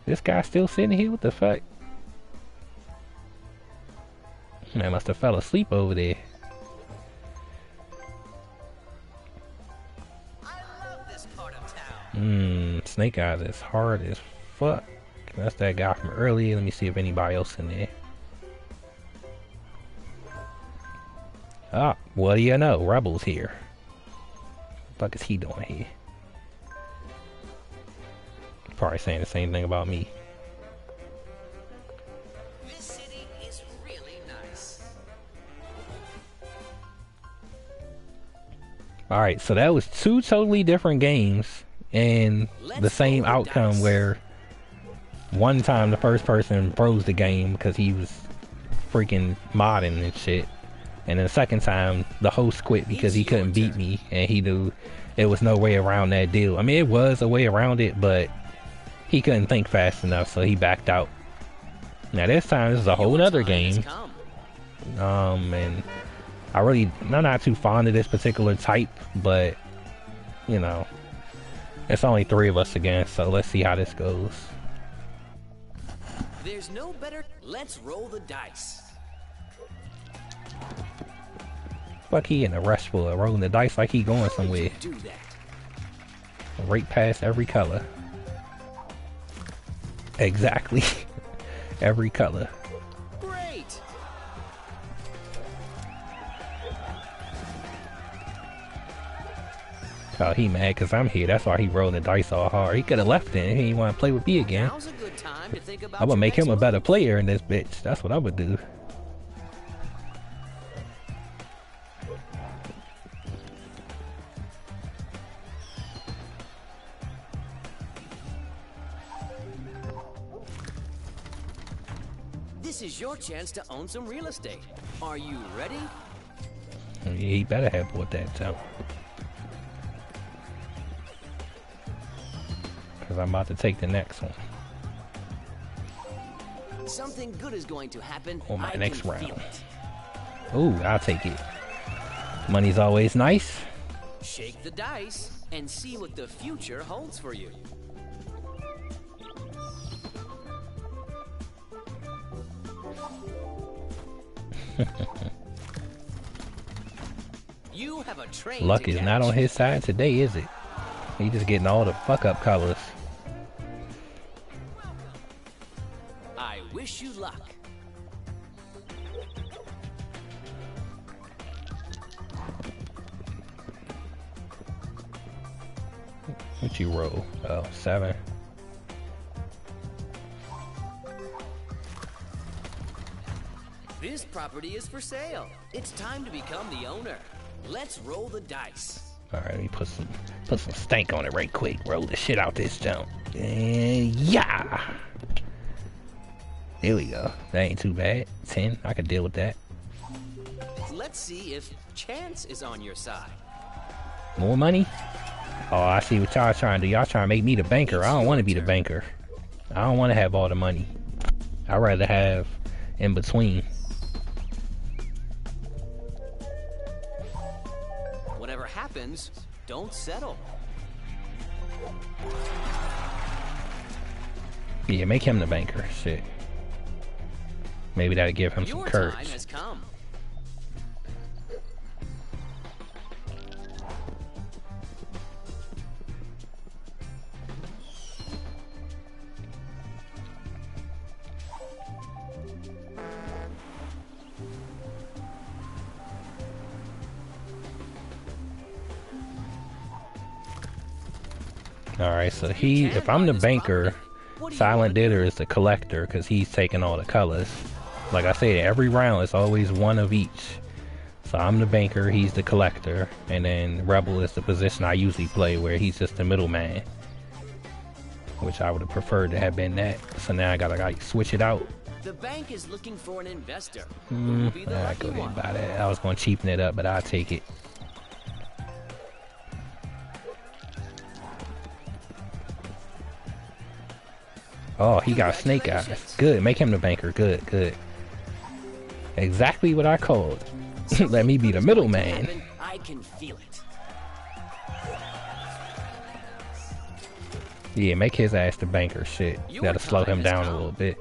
This guy's still sitting here. What the fuck? Man must have fell asleep over there. I love this part of town. Snake Eyes is hard as fuck. That's that guy from earlier. Let me see if anybody else in there. Ah, what do you know? Rebel's here. What the fuck is he doing here? Probably saying the same thing about me. This city is really nice. Alright, so that was two totally different games and the same outcome where one time the first person froze the game because he was freaking modding and shit. And then the second time, the host quit because he couldn't beat me and he knew there was no way around that deal. I mean, it was a way around it, but he couldn't think fast enough, so he backed out. Now this time, this is a whole nother game. And I'm not too fond of this particular type, but, you know, it's only 3 of us again, so let's see how this goes. There's no better. Let's roll the dice. Fuck, he in a rush for rolling the dice like he going somewhere. Do that. Right past every color. Exactly. Every color. Great. Oh, he mad because I'm here. That's why he rolling the dice all hard. He could have left it. He didn't want to play with me again. Now's a good time to think about I'm gonna your make him a next better move. player in this bitch. That's what I would do. This is your chance to own some real estate. Are you ready? Yeah, he better have bought that too. Because I'm about to take the next one. Something good is going to happen. On my I next can round. feel it. Ooh, I'll take it. Money's always nice. Shake the dice and see what the future holds for you. You have a train Luck to is not catch. on his side today, is it? He just getting all the fuck up colors. I wish you luck. What you roll? Oh, 7. This property is for sale. It's time to become the owner. Let's roll the dice. Alright, let me put some stank on it right quick. Roll the shit out this jump. And yeah! There we go. That ain't too bad. 10, I can deal with that. Let's see if chance is on your side. More money? Oh, I see what y'all trying to do. Y'all trying to make me the banker. I don't want to be the banker. I don't want to have all the money. I'd rather have in between. Whatever happens, don't settle. Yeah, make him the banker. Shit. Maybe that'll give him some Your courage. time has come. Alright, so if I'm the banker, Silent Ditter is the collector because he's taking all the colors. Like I said, every round it's always one of each. So I'm the banker, he's the collector, and then Rebel is the position I usually play where he's just the middleman. Which I would have preferred to have been that. So now I gotta like switch it out. The bank is looking for an investor. Who will be the I lucky go ahead one? and buy that. I was gonna cheapen it up, but I'll take it. Oh, he got snake eyes. Good, make him the banker. Good, good. Exactly what I called. Let me be the middleman. I can feel it. Yeah, make his ass the banker. Shit, gotta slow him down a little bit.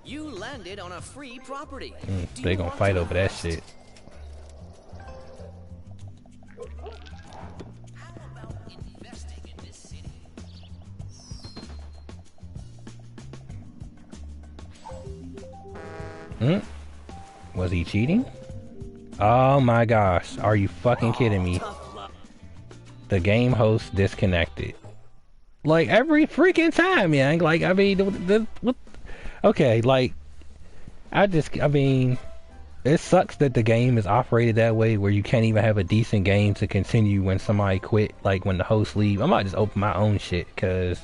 You landed on a free property. Do They you gonna want fight to over that invest? shit. How about investing in this city? Was he cheating? Oh my gosh, are you fucking kidding me? Tough luck. The game host disconnected. Like every freaking time, yeah. Like I mean, what? Okay, like I mean, it sucks that the game is operated that way, where you can't even have a decent game to continue when somebody quit. Like when the host leave, I might just open my own shit because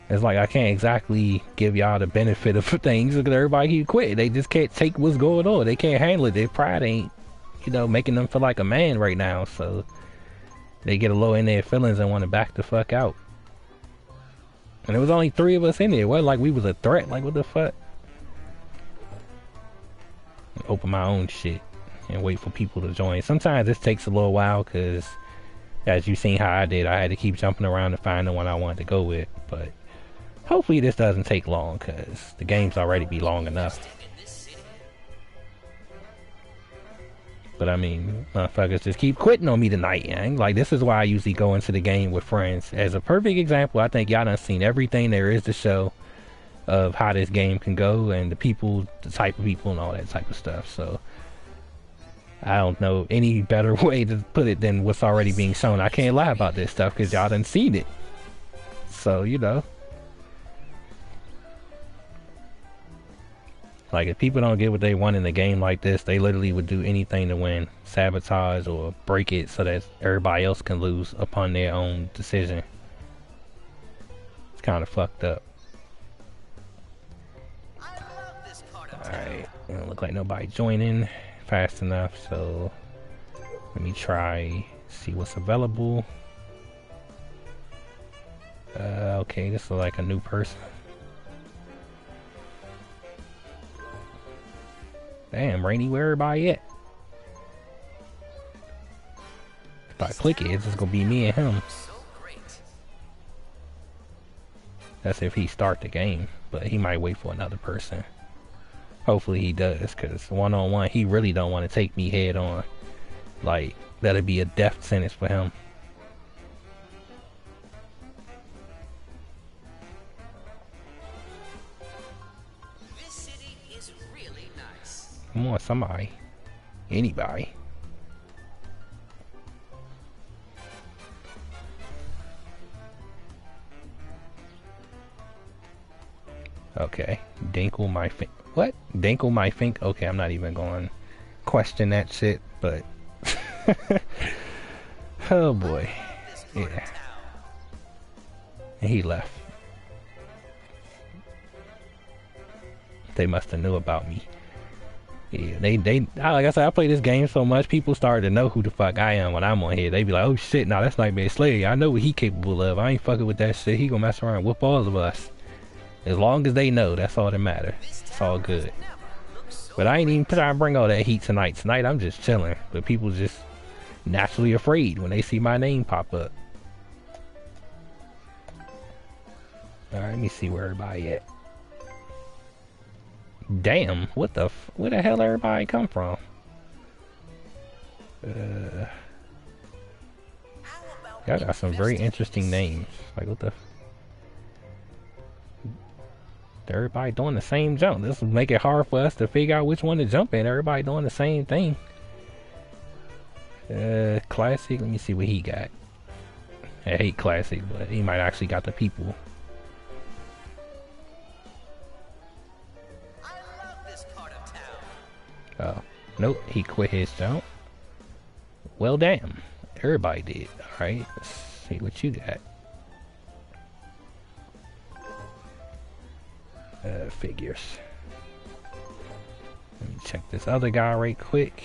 it's like I can't exactly give y'all the benefit of things because everybody keep quit. They just can't take what's going on. They can't handle it. Their pride ain't, making them feel like a man right now. So they get a little in their feelings and want to back the fuck out. And there was only 3 of us in there. It wasn't like we was a threat. Like, what the fuck? Open my own shit and wait for people to join. Sometimes this takes a little while because As you seen how I did, I had to keep jumping around to find the one I wanted to go with. But hopefully this doesn't take long, because the game's already be long enough. But I mean, motherfuckers just keep quitting on me tonight, yang. Like, this is why I usually go into the game with friends. As a perfect example, I think y'all done seen everything there is to show of how this game can go, and the people, the type of people, and all that type of stuff. So I don't know any better way to put it than what's already being shown. I can't lie about this stuff because y'all done seen it. So, you know. Like, if people don't get what they want in a game like this, they literally would do anything to win. Sabotage or break it so that everybody else can lose upon their own decision. It's kind of fucked up. Alright, it don't look like nobody joining fast enough, so let me try, see what's available. Okay, this is like a new person. Damn, Rainy, where everybody at? If I click it, it's just gonna be me and him. That's if he start the game, but he might wait for another person. Hopefully he does, because one-on-one, he really don't want to take me head on. Like, that'd be a death sentence for him. This city is really nice. Come on, somebody. Anybody. Okay. Dinkle my fin- What? Dinkle my fink? Okay, I'm not even going to question that shit, but... oh boy. Yeah. And he left. They must have knew about me. Yeah, they like I said, I play this game so much, people started to know who the fuck I am when I'm on here. They be like, oh shit, nah, that's NyghtmareSlaya. I know what he capable of. I ain't fucking with that shit. He gonna mess around and whoop all of us. As long as they know, that's all that matters. It's all good. But I ain't even trying to bring all that heat tonight. Tonight I'm just chilling. But people just naturally afraid when they see my name pop up. Alright, let me see where everybody at. Damn, what the where the hell everybody come from? Y'all got some very interesting names. Like, what the... Everybody doing the same jump. This will make it hard for us to figure out which one to jump in. Everybody doing the same thing. Classic. Let me see what he got. I hate classic, but he might actually got the people. I love this part of town. Oh, nope. He quit his jump. Well, damn. Everybody did. All right. Let's see what you got. Figures. Let me check this other guy right quick.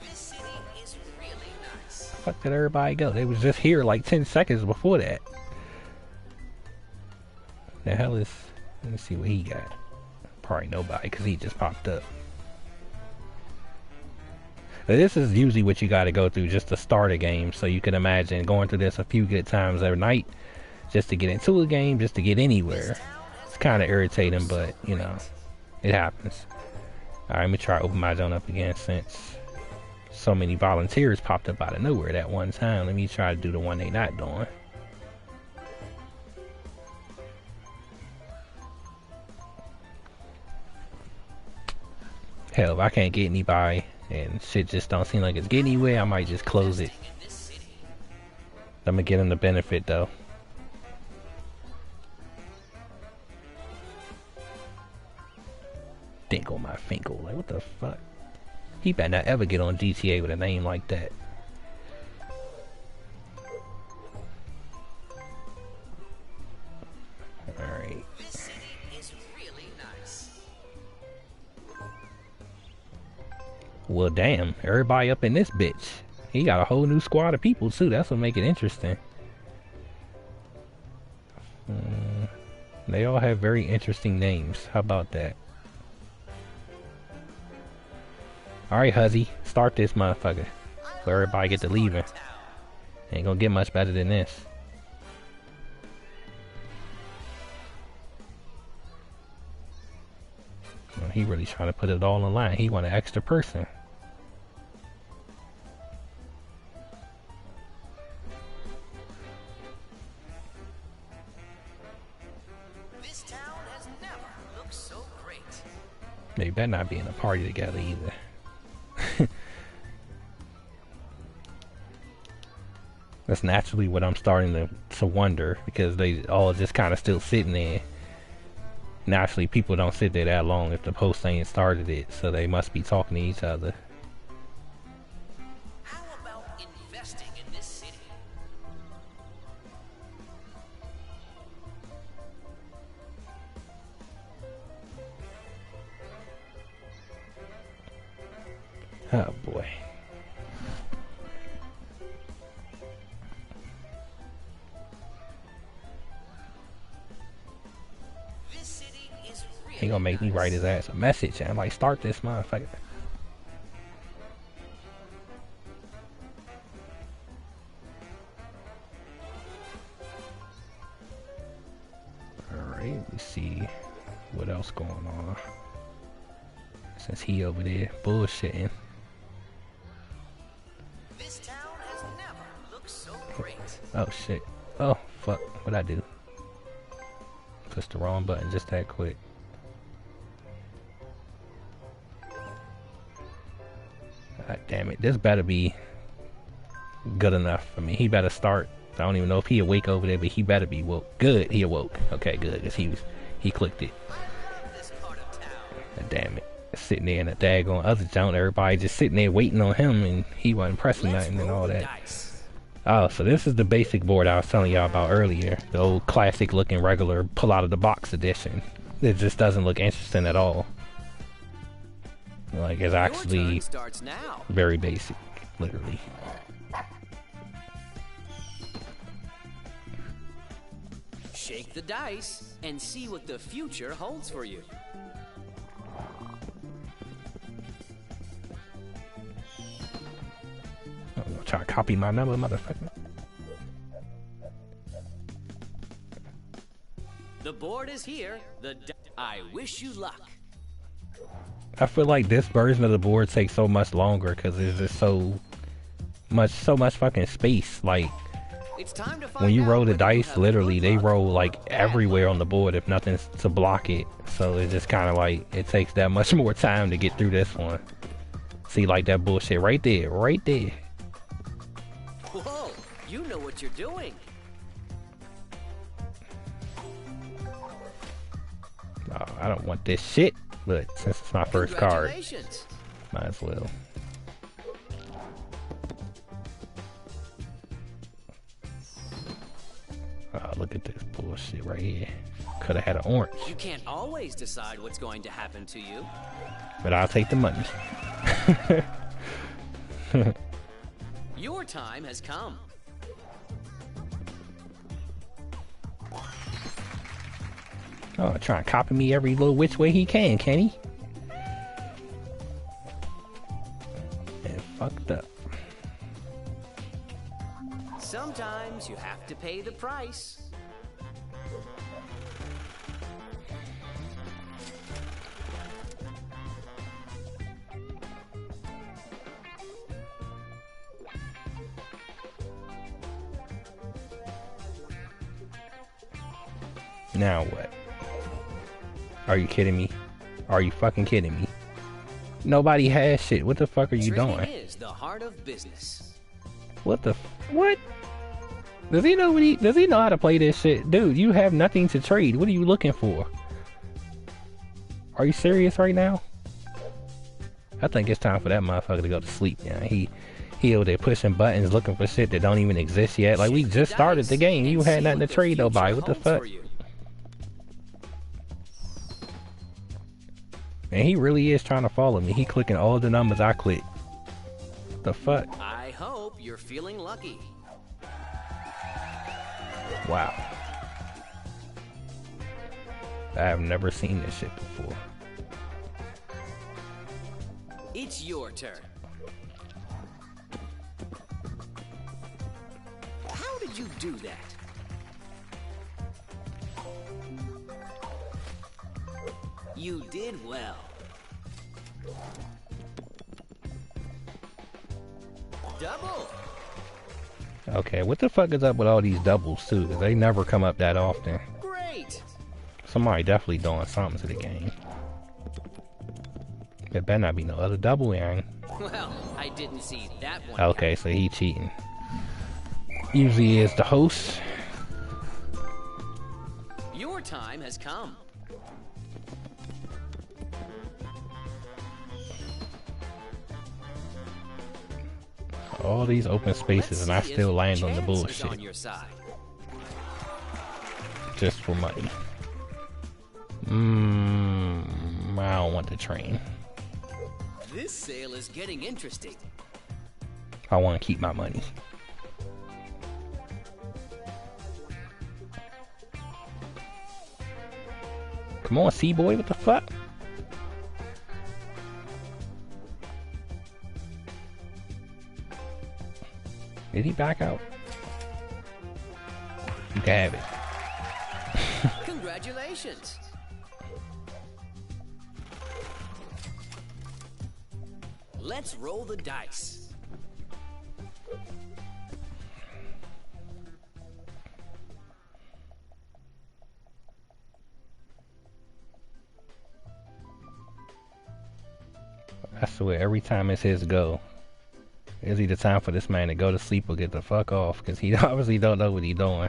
This city is really nice. Fuck did everybody go? They was just here like 10 seconds before that. The hell is... Let me see what he got. Probably nobody, because he just popped up. But this is usually what you got to go through just to start a game, so you can imagine going through this a few good times every night. Just to get into a game, just to get anywhere. It's kind of irritating, but, you know, it happens. Alright, let me try to open my zone up again since so many volunteers popped up out of nowhere that one time. Let me try to do the one they not doing. Hell, if I can't get anybody and shit just don't seem like it's getting anywhere, I might just close it. I'm gonna get him the benefit though. Dinkle my finkle. Like, what the fuck? He better not ever get on GTA with a name like that. Alright. This city is really nice. Well, damn. Everybody up in this bitch. He got a whole new squad of people, too. That's what make it interesting. They all have very interesting names. How about that? Alright, Huzzy, start this motherfucker. So everybody get to leaving. Ain't gonna get much better than this. Well, he really trying to put it all in line. He want an extra person. This town has never looked so great. They better not be in a party together either. That's naturally what I'm starting to wonder, because they all just kind of still sitting there. Naturally, people don't sit there that long if the post ain't started it, so they must be talking to each other. How about investing in this city? Oh boy. He gonna make me write his ass a message and like start this motherfucker. Alright, let's see what else going on. Since he over there bullshitting. This town has never looked so great. Oh shit. Oh fuck, what'd I do? Pushed the wrong button just that quick. God damn it, this better be good enough. I mean, he better start. I don't even know if he awake over there, but he better be woke. Good, he awoke. Okay, good, because he clicked it. God damn it. Sitting there in a daggone other junk, everybody just sitting there waiting on him, and he wasn't pressing nothing and all that. Oh, so this is the basic board I was telling y'all about earlier. The old classic looking regular pull out of the box edition. It just doesn't look interesting at all. Like, it's actually very basic, literally. Shake the dice and see what the future holds for you. I'm gonna try to copy my number, motherfucker. The board is here. I wish you luck. I feel like this version of the board takes so much longer because there's just so much fucking space. Like, It's time to find when you out roll the whether you dice, have literally good they luck roll or like bad everywhere luck. on the board if nothing's to block it. So it's just kind of like it takes that much more time to get through this one. See, like that bullshit right there, right there. Whoa, you know what you're doing. Oh, I don't want this shit, but since it's my first card, Congratulations. might as well. Oh, look at this bullshit right here. Could have had an orange, You can't always decide what's going to happen to you. but I'll take the money. Your time has come. Oh, trying to copy me every little which way he can he? And fucked up. Sometimes you have to pay the price. Now what? Are you kidding me? Are you fucking kidding me? Nobody has shit. What the fuck are you Trading doing? is the heart of business. What the what? Does he know does he know how to play this shit? Dude, you have nothing to trade. What are you looking for? Are you serious right now? I think it's time for that motherfucker to go to sleep. Yeah, he over there pushing buttons looking for shit that don't even exist yet. Like, we just started the game. You had nothing to trade nobody. What the fuck? And he really is trying to follow me. He clicking all the numbers I click. The fuck? I hope you're feeling lucky. Wow. I have never seen this shit before. It's your turn. How did you do that? You did well. Double. Okay, what the fuck is up with all these doubles too? 'Cause they never come up that often. Great. Somebody definitely doing something to the game. There better not be no other double in. Well, I didn't see that one. Okay, so he cheating. Usually is the host. Your time has come. All these open spaces and I still land on the bullshit. On your side. Just for money. I don't want the train. This sale is getting interesting. I want to keep my money. Come on, C-boy, what the fuck? Did he back out? You can have it. Congratulations. Let's roll the dice. I swear, every time it's his go, it's either time for this man to go to sleep or get the fuck off, because he obviously don't know what he's doing.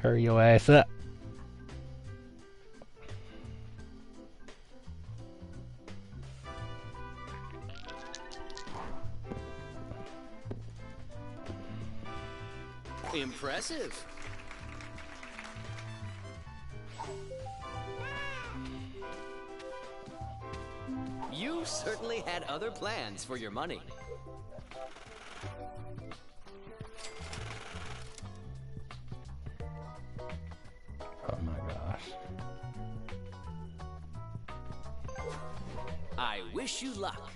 Hurry your ass up. Impressive. You certainly had other plans for your money. Oh my gosh. I wish you luck.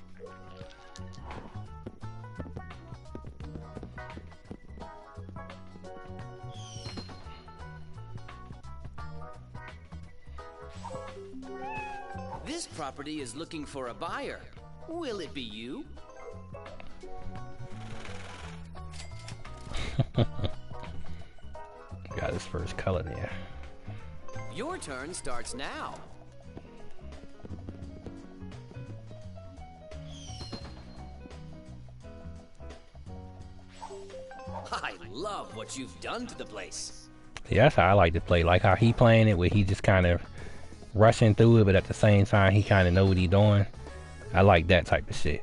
This property is looking for a buyer. Will it be you? Got his first color there. Your turn starts now. I love what you've done to the place. Yeah, that's how I like to play. Like how he playing it, where he just kind of rushing through it, but at the same time he kind of know what he doing. I like that type of shit.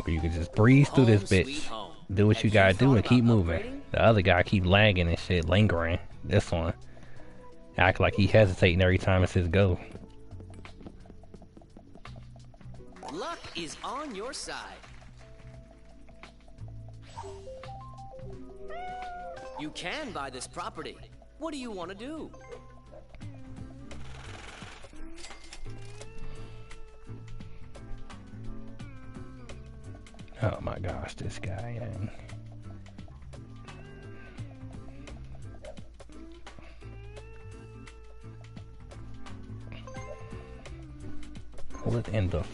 Where you can just breeze through this bitch, do what you gotta do, and keep moving. The other guy keep lagging and shit, lingering. This one act like he hesitating every time it's his go. Luck is on your side. You can buy this property. What do you want to do? Oh my gosh, this guy, man. What in the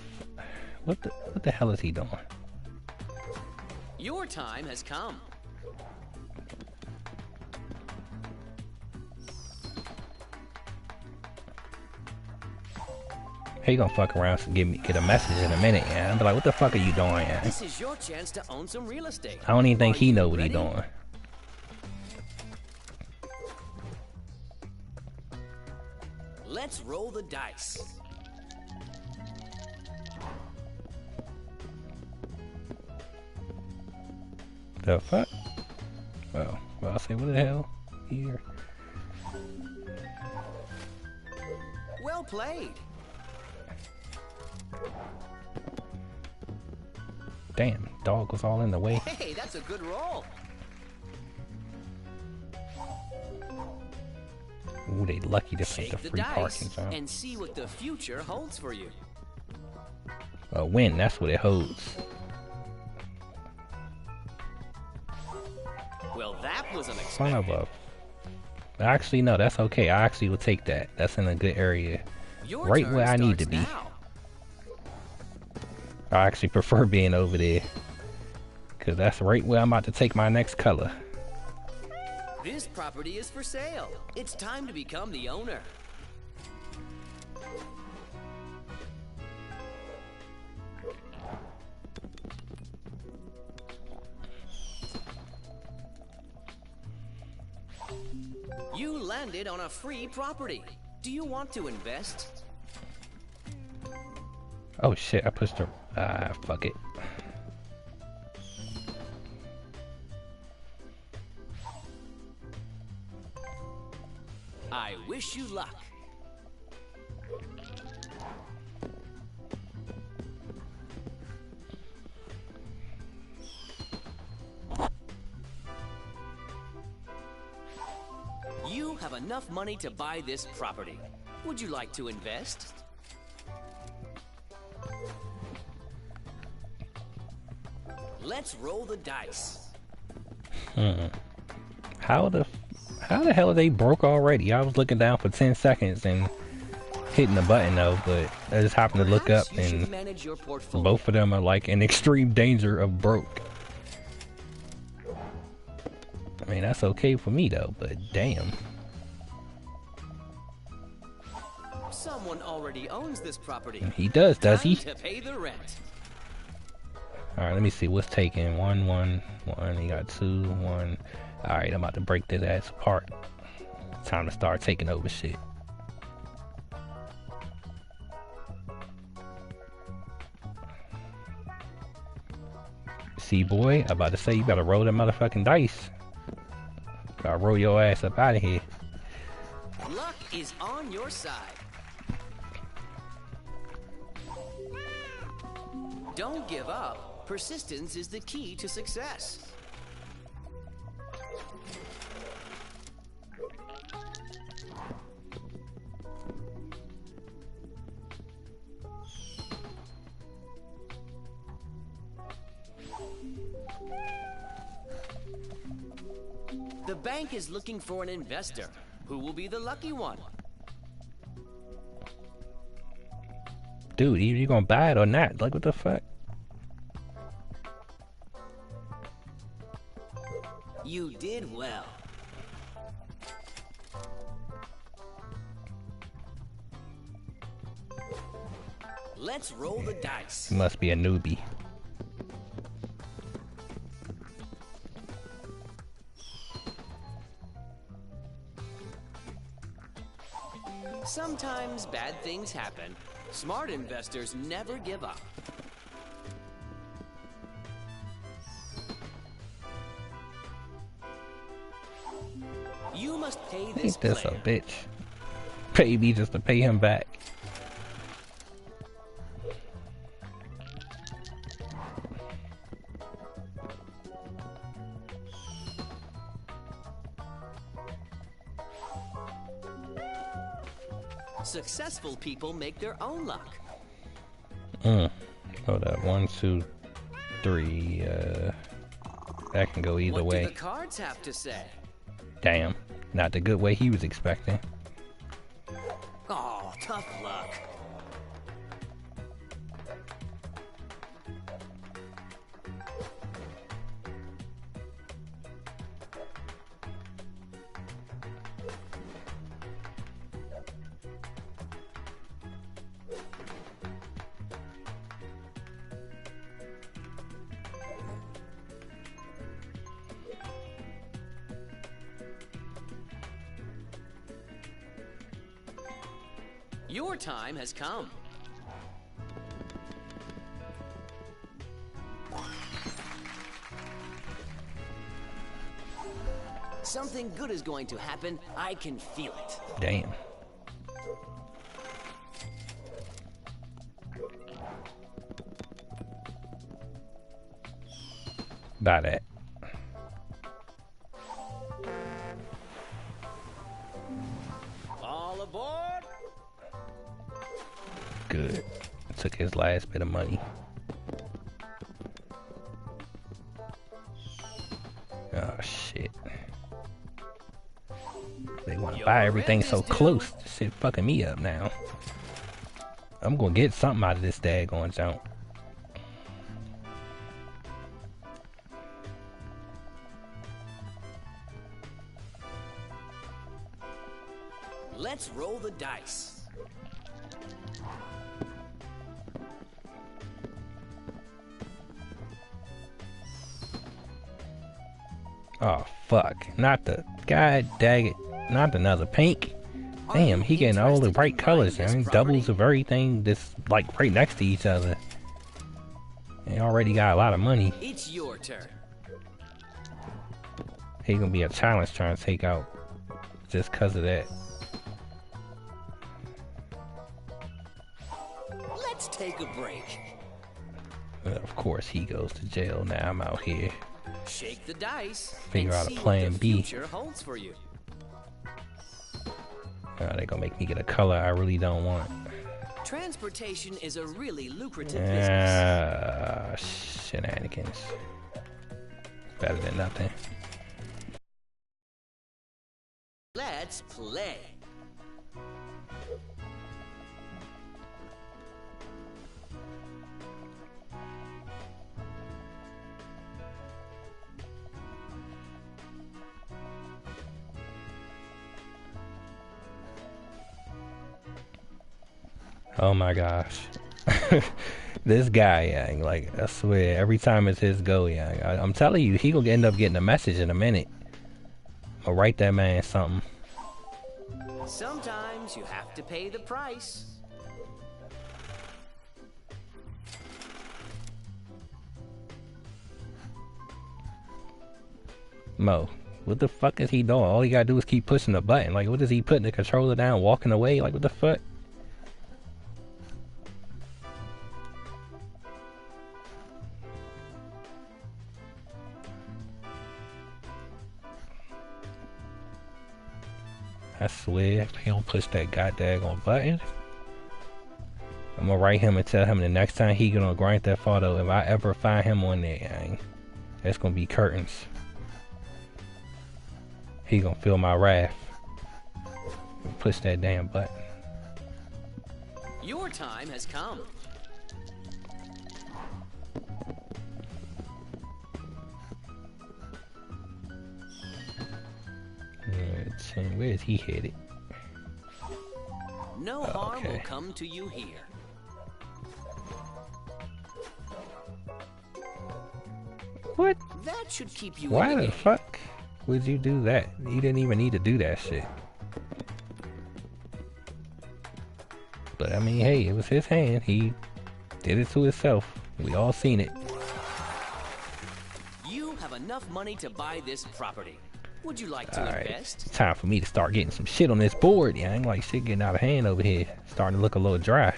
what the hell is he doing? Your time has come. He gonna fuck around and get a message in a minute, yeah. I'm like, what the fuck are you doing, yeah? This is your chance to own some real estate. I don't even think he know what he doing. Let's roll the dice. The fuck? Well, I'll say, what the hell? Here. Well played. Damn, dog was all in the way. Hey, that's a good roll. Ooh, they lucky this ain't the Shake the free parking dice zone. and see what the future holds for you. A win, that's what it holds. Well, that was Son of unexpected. a... Actually, no, that's okay. I actually will take that. That's in a good area. Your Right turn where I need to starts be. now. I actually prefer being over there. Because that's right where I'm about to take my next color. This property is for sale. It's time to become the owner. You landed on a free property. Do you want to invest? Oh shit, I pushed her. Fuck it. I wish you luck. You have enough money to buy this property. Would you like to invest? Let's roll the dice. How the hell are they broke already? I was looking down for 10 seconds and hitting the button though, but I just happened to look up Perhaps you should and manage your portfolio. both of them are like in extreme danger of broke. I mean, that's okay for me though, but damn. Someone already owns this property. He does he? Time to pay the rent. Alright, let me see what's taking. 1, 1, 1. He got 2, 1. Alright, I'm about to break this ass apart. Time to start taking over shit. See, boy, I'm about to say you gotta roll them motherfucking dice. Gotta roll your ass up out of here. Luck is on your side. Don't give up. Persistence is the key to success. The bank is looking for an investor. Who will be the lucky one? Dude, you gonna buy it or not? Like, what the fuck? You did well. Let's roll the dice. You must be a newbie. Sometimes bad things happen. Smart investors never give up. You must pay this Ain't this a player. bitch? Pay me just to pay him back. Successful people make their own luck. Hold up, 1, 2, 3. That can go either What way. do the cards have to say? Damn, not the good way he was expecting. Oh, tough luck. Your time has come. Something good is going to happen. I can feel it. Damn. Buy that. Good. Took his last bit of money. Oh shit. They want to buy everything so close. This shit fucking me up now. I'm gonna get something out of this daggone junk. Let's roll the dice. Oh fuck. Not the god dang it. Not another pink. Damn, he getting all the bright colors and doubles of everything that's like right next to each other. He already got a lot of money. It's your turn. He gonna be a challenge trying to take out just cause of that. Let's take a break. Of course he goes to jail now. I'm out here. Shake the dice. Figure out a plan B. Holds for you. They gonna make me get a color I really don't want. Transportation is a really lucrative business. Shenanigans. Better than nothing. Let's play. Oh my gosh. This guy, yang, like, I swear, every time it's his go, yang. I'm telling you, he gonna end up getting a message in a minute. I'll write that man something. Sometimes you have to pay the price. Mo, what the fuck is he doing? All he gotta do is keep pushing the button. Like, what is he putting the controller down, walking away? Like, what the fuck? I swear, if he don't push that goddamn button, I'm gonna write him and tell him the next time he gonna Grand Theft Auto, if I ever find him on there, that's gonna be curtains. He gonna feel my wrath. Push that damn button. Your time has come. Where is he headed? No harm will come to you here. What? That should keep you. Why in the the fuck would you do that? You didn't even need to do that shit. But I mean, hey, it was his hand. He did it to himself. We all seen it. You have enough money to buy this property. Would you like to invest? It's time for me to start getting some shit on this board. Yeah, I ain't like shit getting out of hand over here. Starting to look a little dry.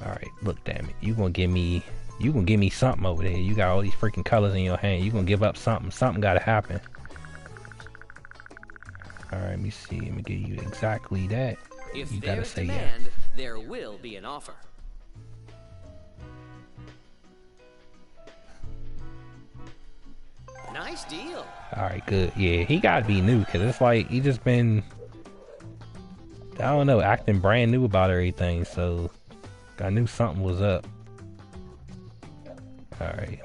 Alright, look, damn it. You gonna give me something over there. You got all these freaking colors in your hand. You gonna give up something. Something gotta happen. Alright, let me see. Let me give you exactly that. If you gotta there's say demand, there will be an offer. Nice deal. Alright, good. Yeah, he gotta be new, because it's like, he just been, I don't know, acting brand new about everything, so I knew something was up. Alright,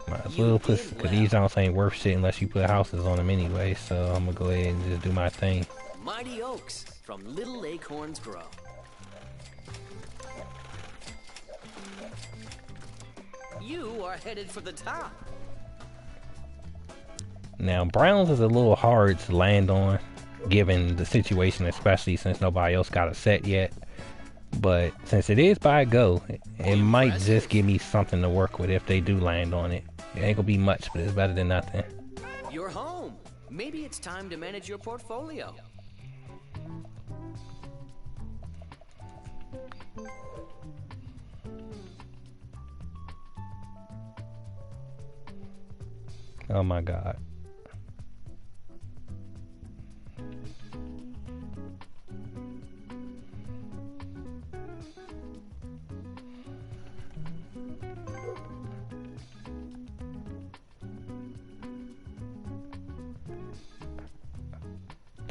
might as well put, because these house ain't worth shit unless you put houses on them anyway, so I'm gonna go ahead and just do my thing. Mighty oaks from little acorns grow. You are headed for the top. Now, Browns is a little hard to land on, given the situation, especially since nobody else got a set yet. But since it is by go, it might just give me something to work with if they do land on it. It ain't gonna be much, but it's better than nothing. You're home. Maybe it's time to manage your portfolio. Oh my god.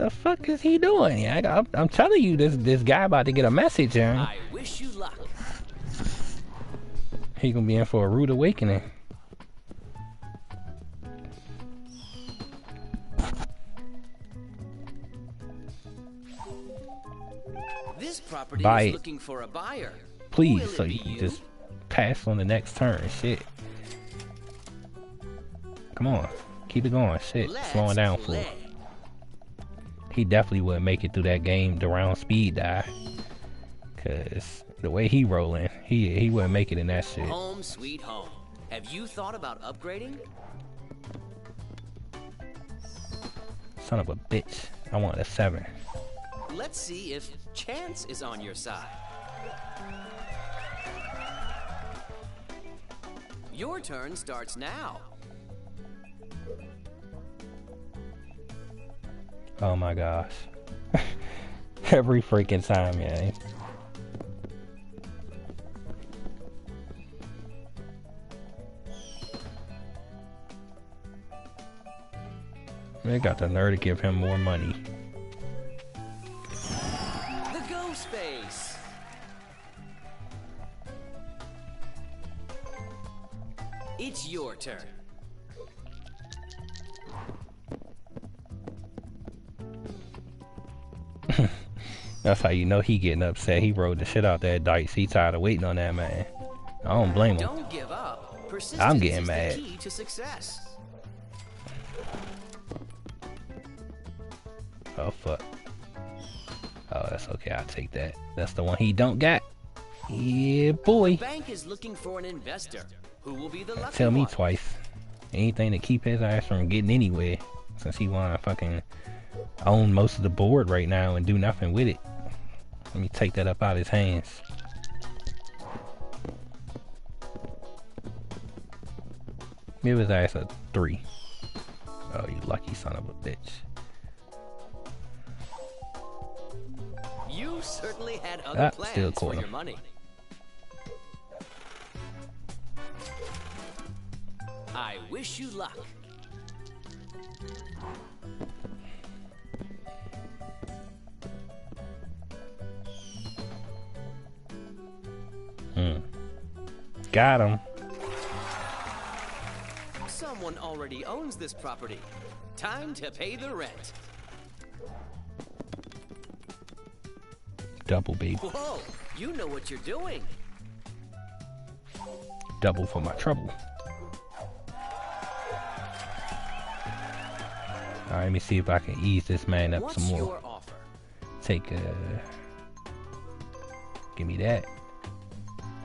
the fuck is he doing? Yeah, I'm telling you, this guy about to get a message, Aaron. I wish you luck. He gonna be in for a rude awakening. This property Buy is it. looking for a buyer. Please, Will so it you be can you? just pass on the next turn. Shit. Come on. Keep it going. Shit. Slowing down for him. He definitely wouldn't make it through that game the round speed die. Cause the way he rolling, he wouldn't make it in that shit. Home sweet home. Have you thought about upgrading? Son of a bitch. I want a 7. Let's see if chance is on your side. Your turn starts now. Oh my gosh. Every freaking time, man. They got the nerve to give him more money. The go space. It's your turn. That's how you know he getting upset. He rode the shit out that dice. He tired of waiting on that man. I don't blame him. Don't give up. Persistence I'm getting is mad. the key to success. Oh fuck. Oh, that's okay. I'll take that. That's the one he don't got. Yeah, boy. The bank is looking for an investor. Who will be the lucky Tell me one? twice. Anything to keep his ass from getting anywhere, since he wanna fucking own most of the board right now and do nothing with it. Let me take that up out of his hands. Give his ass a 3. Oh, you lucky son of a bitch. You certainly had other Still plans caught for him. your money. I wish you luck. Got him. Someone already owns this property. Time to pay the rent. Double, baby. Whoa, you know what you're doing. Double for my trouble. Alright, let me see if I can ease this man up What's some more. your offer? Take give me that.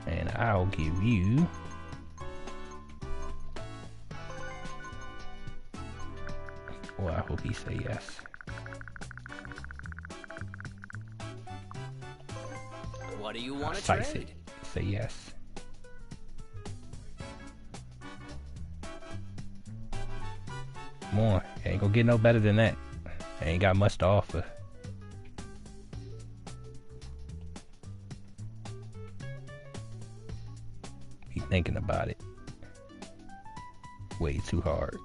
And I'll give you well, I hope he say yes. What do you want to Size trade? it. Say yes. Come on. Ain't gonna get no better than that. Ain't got much to offer. Be thinking about it. Way too hard.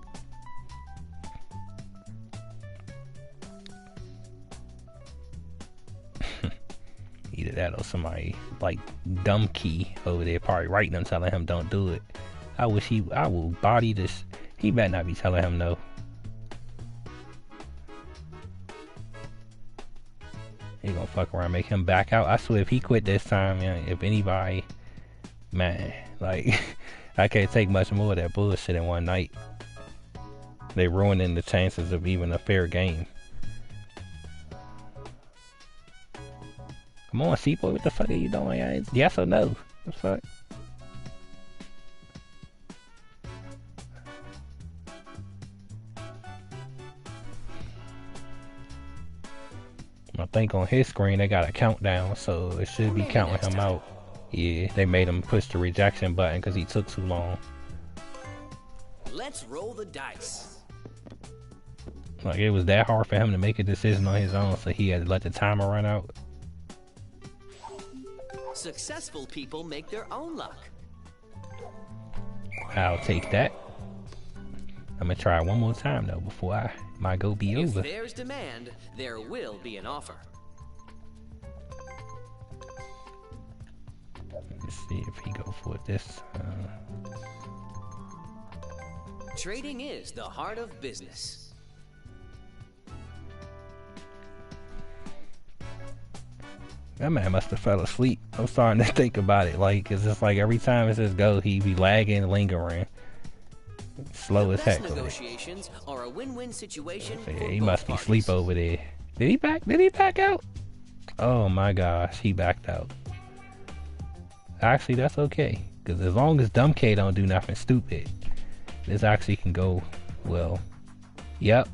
Either that or somebody like dumb key over there probably writing him telling him don't do it. I will body this. He better not be telling him no. He gonna fuck around, make him back out. I swear if he quit this time, man, if anybody, man, like, I can't take much more of that bullshit in one night. They ruining the chances of even a fair game. Come on, C-boy, what the fuck are you doing? Yes or no? What the fuck? I think on his screen they got a countdown, so it should be counting him out. Yeah, they made him push the rejection button because he took too long. Let's roll the dice. Like, it was that hard for him to make a decision on his own, so he had to let the timer run out. Successful people make their own luck. I'll take that. I'm gonna try one more time though before my go be over. If there's demand, there will be an offer. Let's see if he go for this. Trading is the heart of business. That man must have fell asleep. I'm starting to think about it, like, it's just like every time it says go, he be lagging, lingering. Slow as heck. Negotiations are a win-win situation. Yeah, he must be asleep over there. Did he back out? Oh my gosh, he backed out. Actually, that's okay, because as long as Dumb K don't do nothing stupid, this actually can go well. Yep,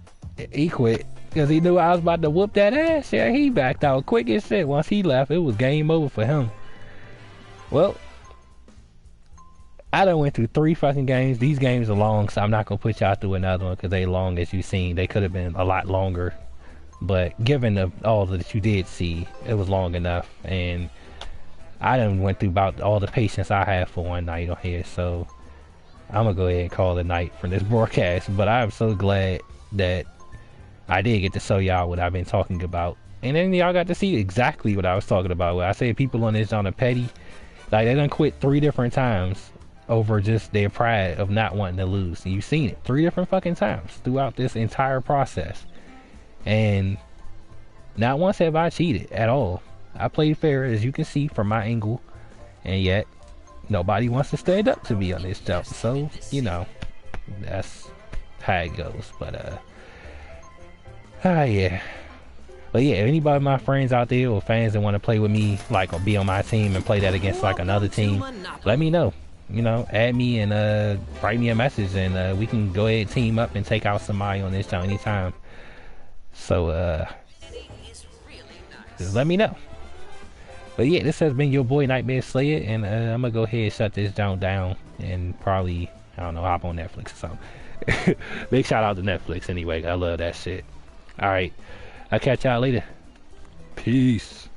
he quit because he knew I was about to whoop that ass. Yeah, he backed out quick as shit. Once he left, it was game over for him. Well, I done went through 3 fucking games. These games are long, so I'm not gonna put y'all through another one because they long, as you seen. They could have been a lot longer, but given all that you did see, it was long enough. And I done went through about all the patience I have for one night on here, so I'm gonna go ahead and call it a night from this broadcast. But I'm so glad that I did get to show y'all what I've been talking about, and then y'all got to see exactly what I was talking about. Where I said people on this on a petty, like they done quit 3 different times over just their pride of not wanting to lose. And you've seen it 3 different fucking times throughout this entire process, and not once have I cheated at all. I played fair, as you can see from my angle, and yet nobody wants to stand up to me on this jump. So, you know, that's how it goes. But yeah. But yeah, anybody of my friends out there or fans that want to play with me, like, or be on my team and play that against like another team, let me know. You know, add me and write me a message, and we can go ahead and team up and take out somebody on this jump anytime. So just let me know. But yeah, this has been your boy NyghtmareSlaya, and I'm gonna go ahead and shut this down and probably, I don't know, hop on Netflix or something. Big shout out to Netflix anyway. I love that shit. Alright, I'll catch y'all later. Peace.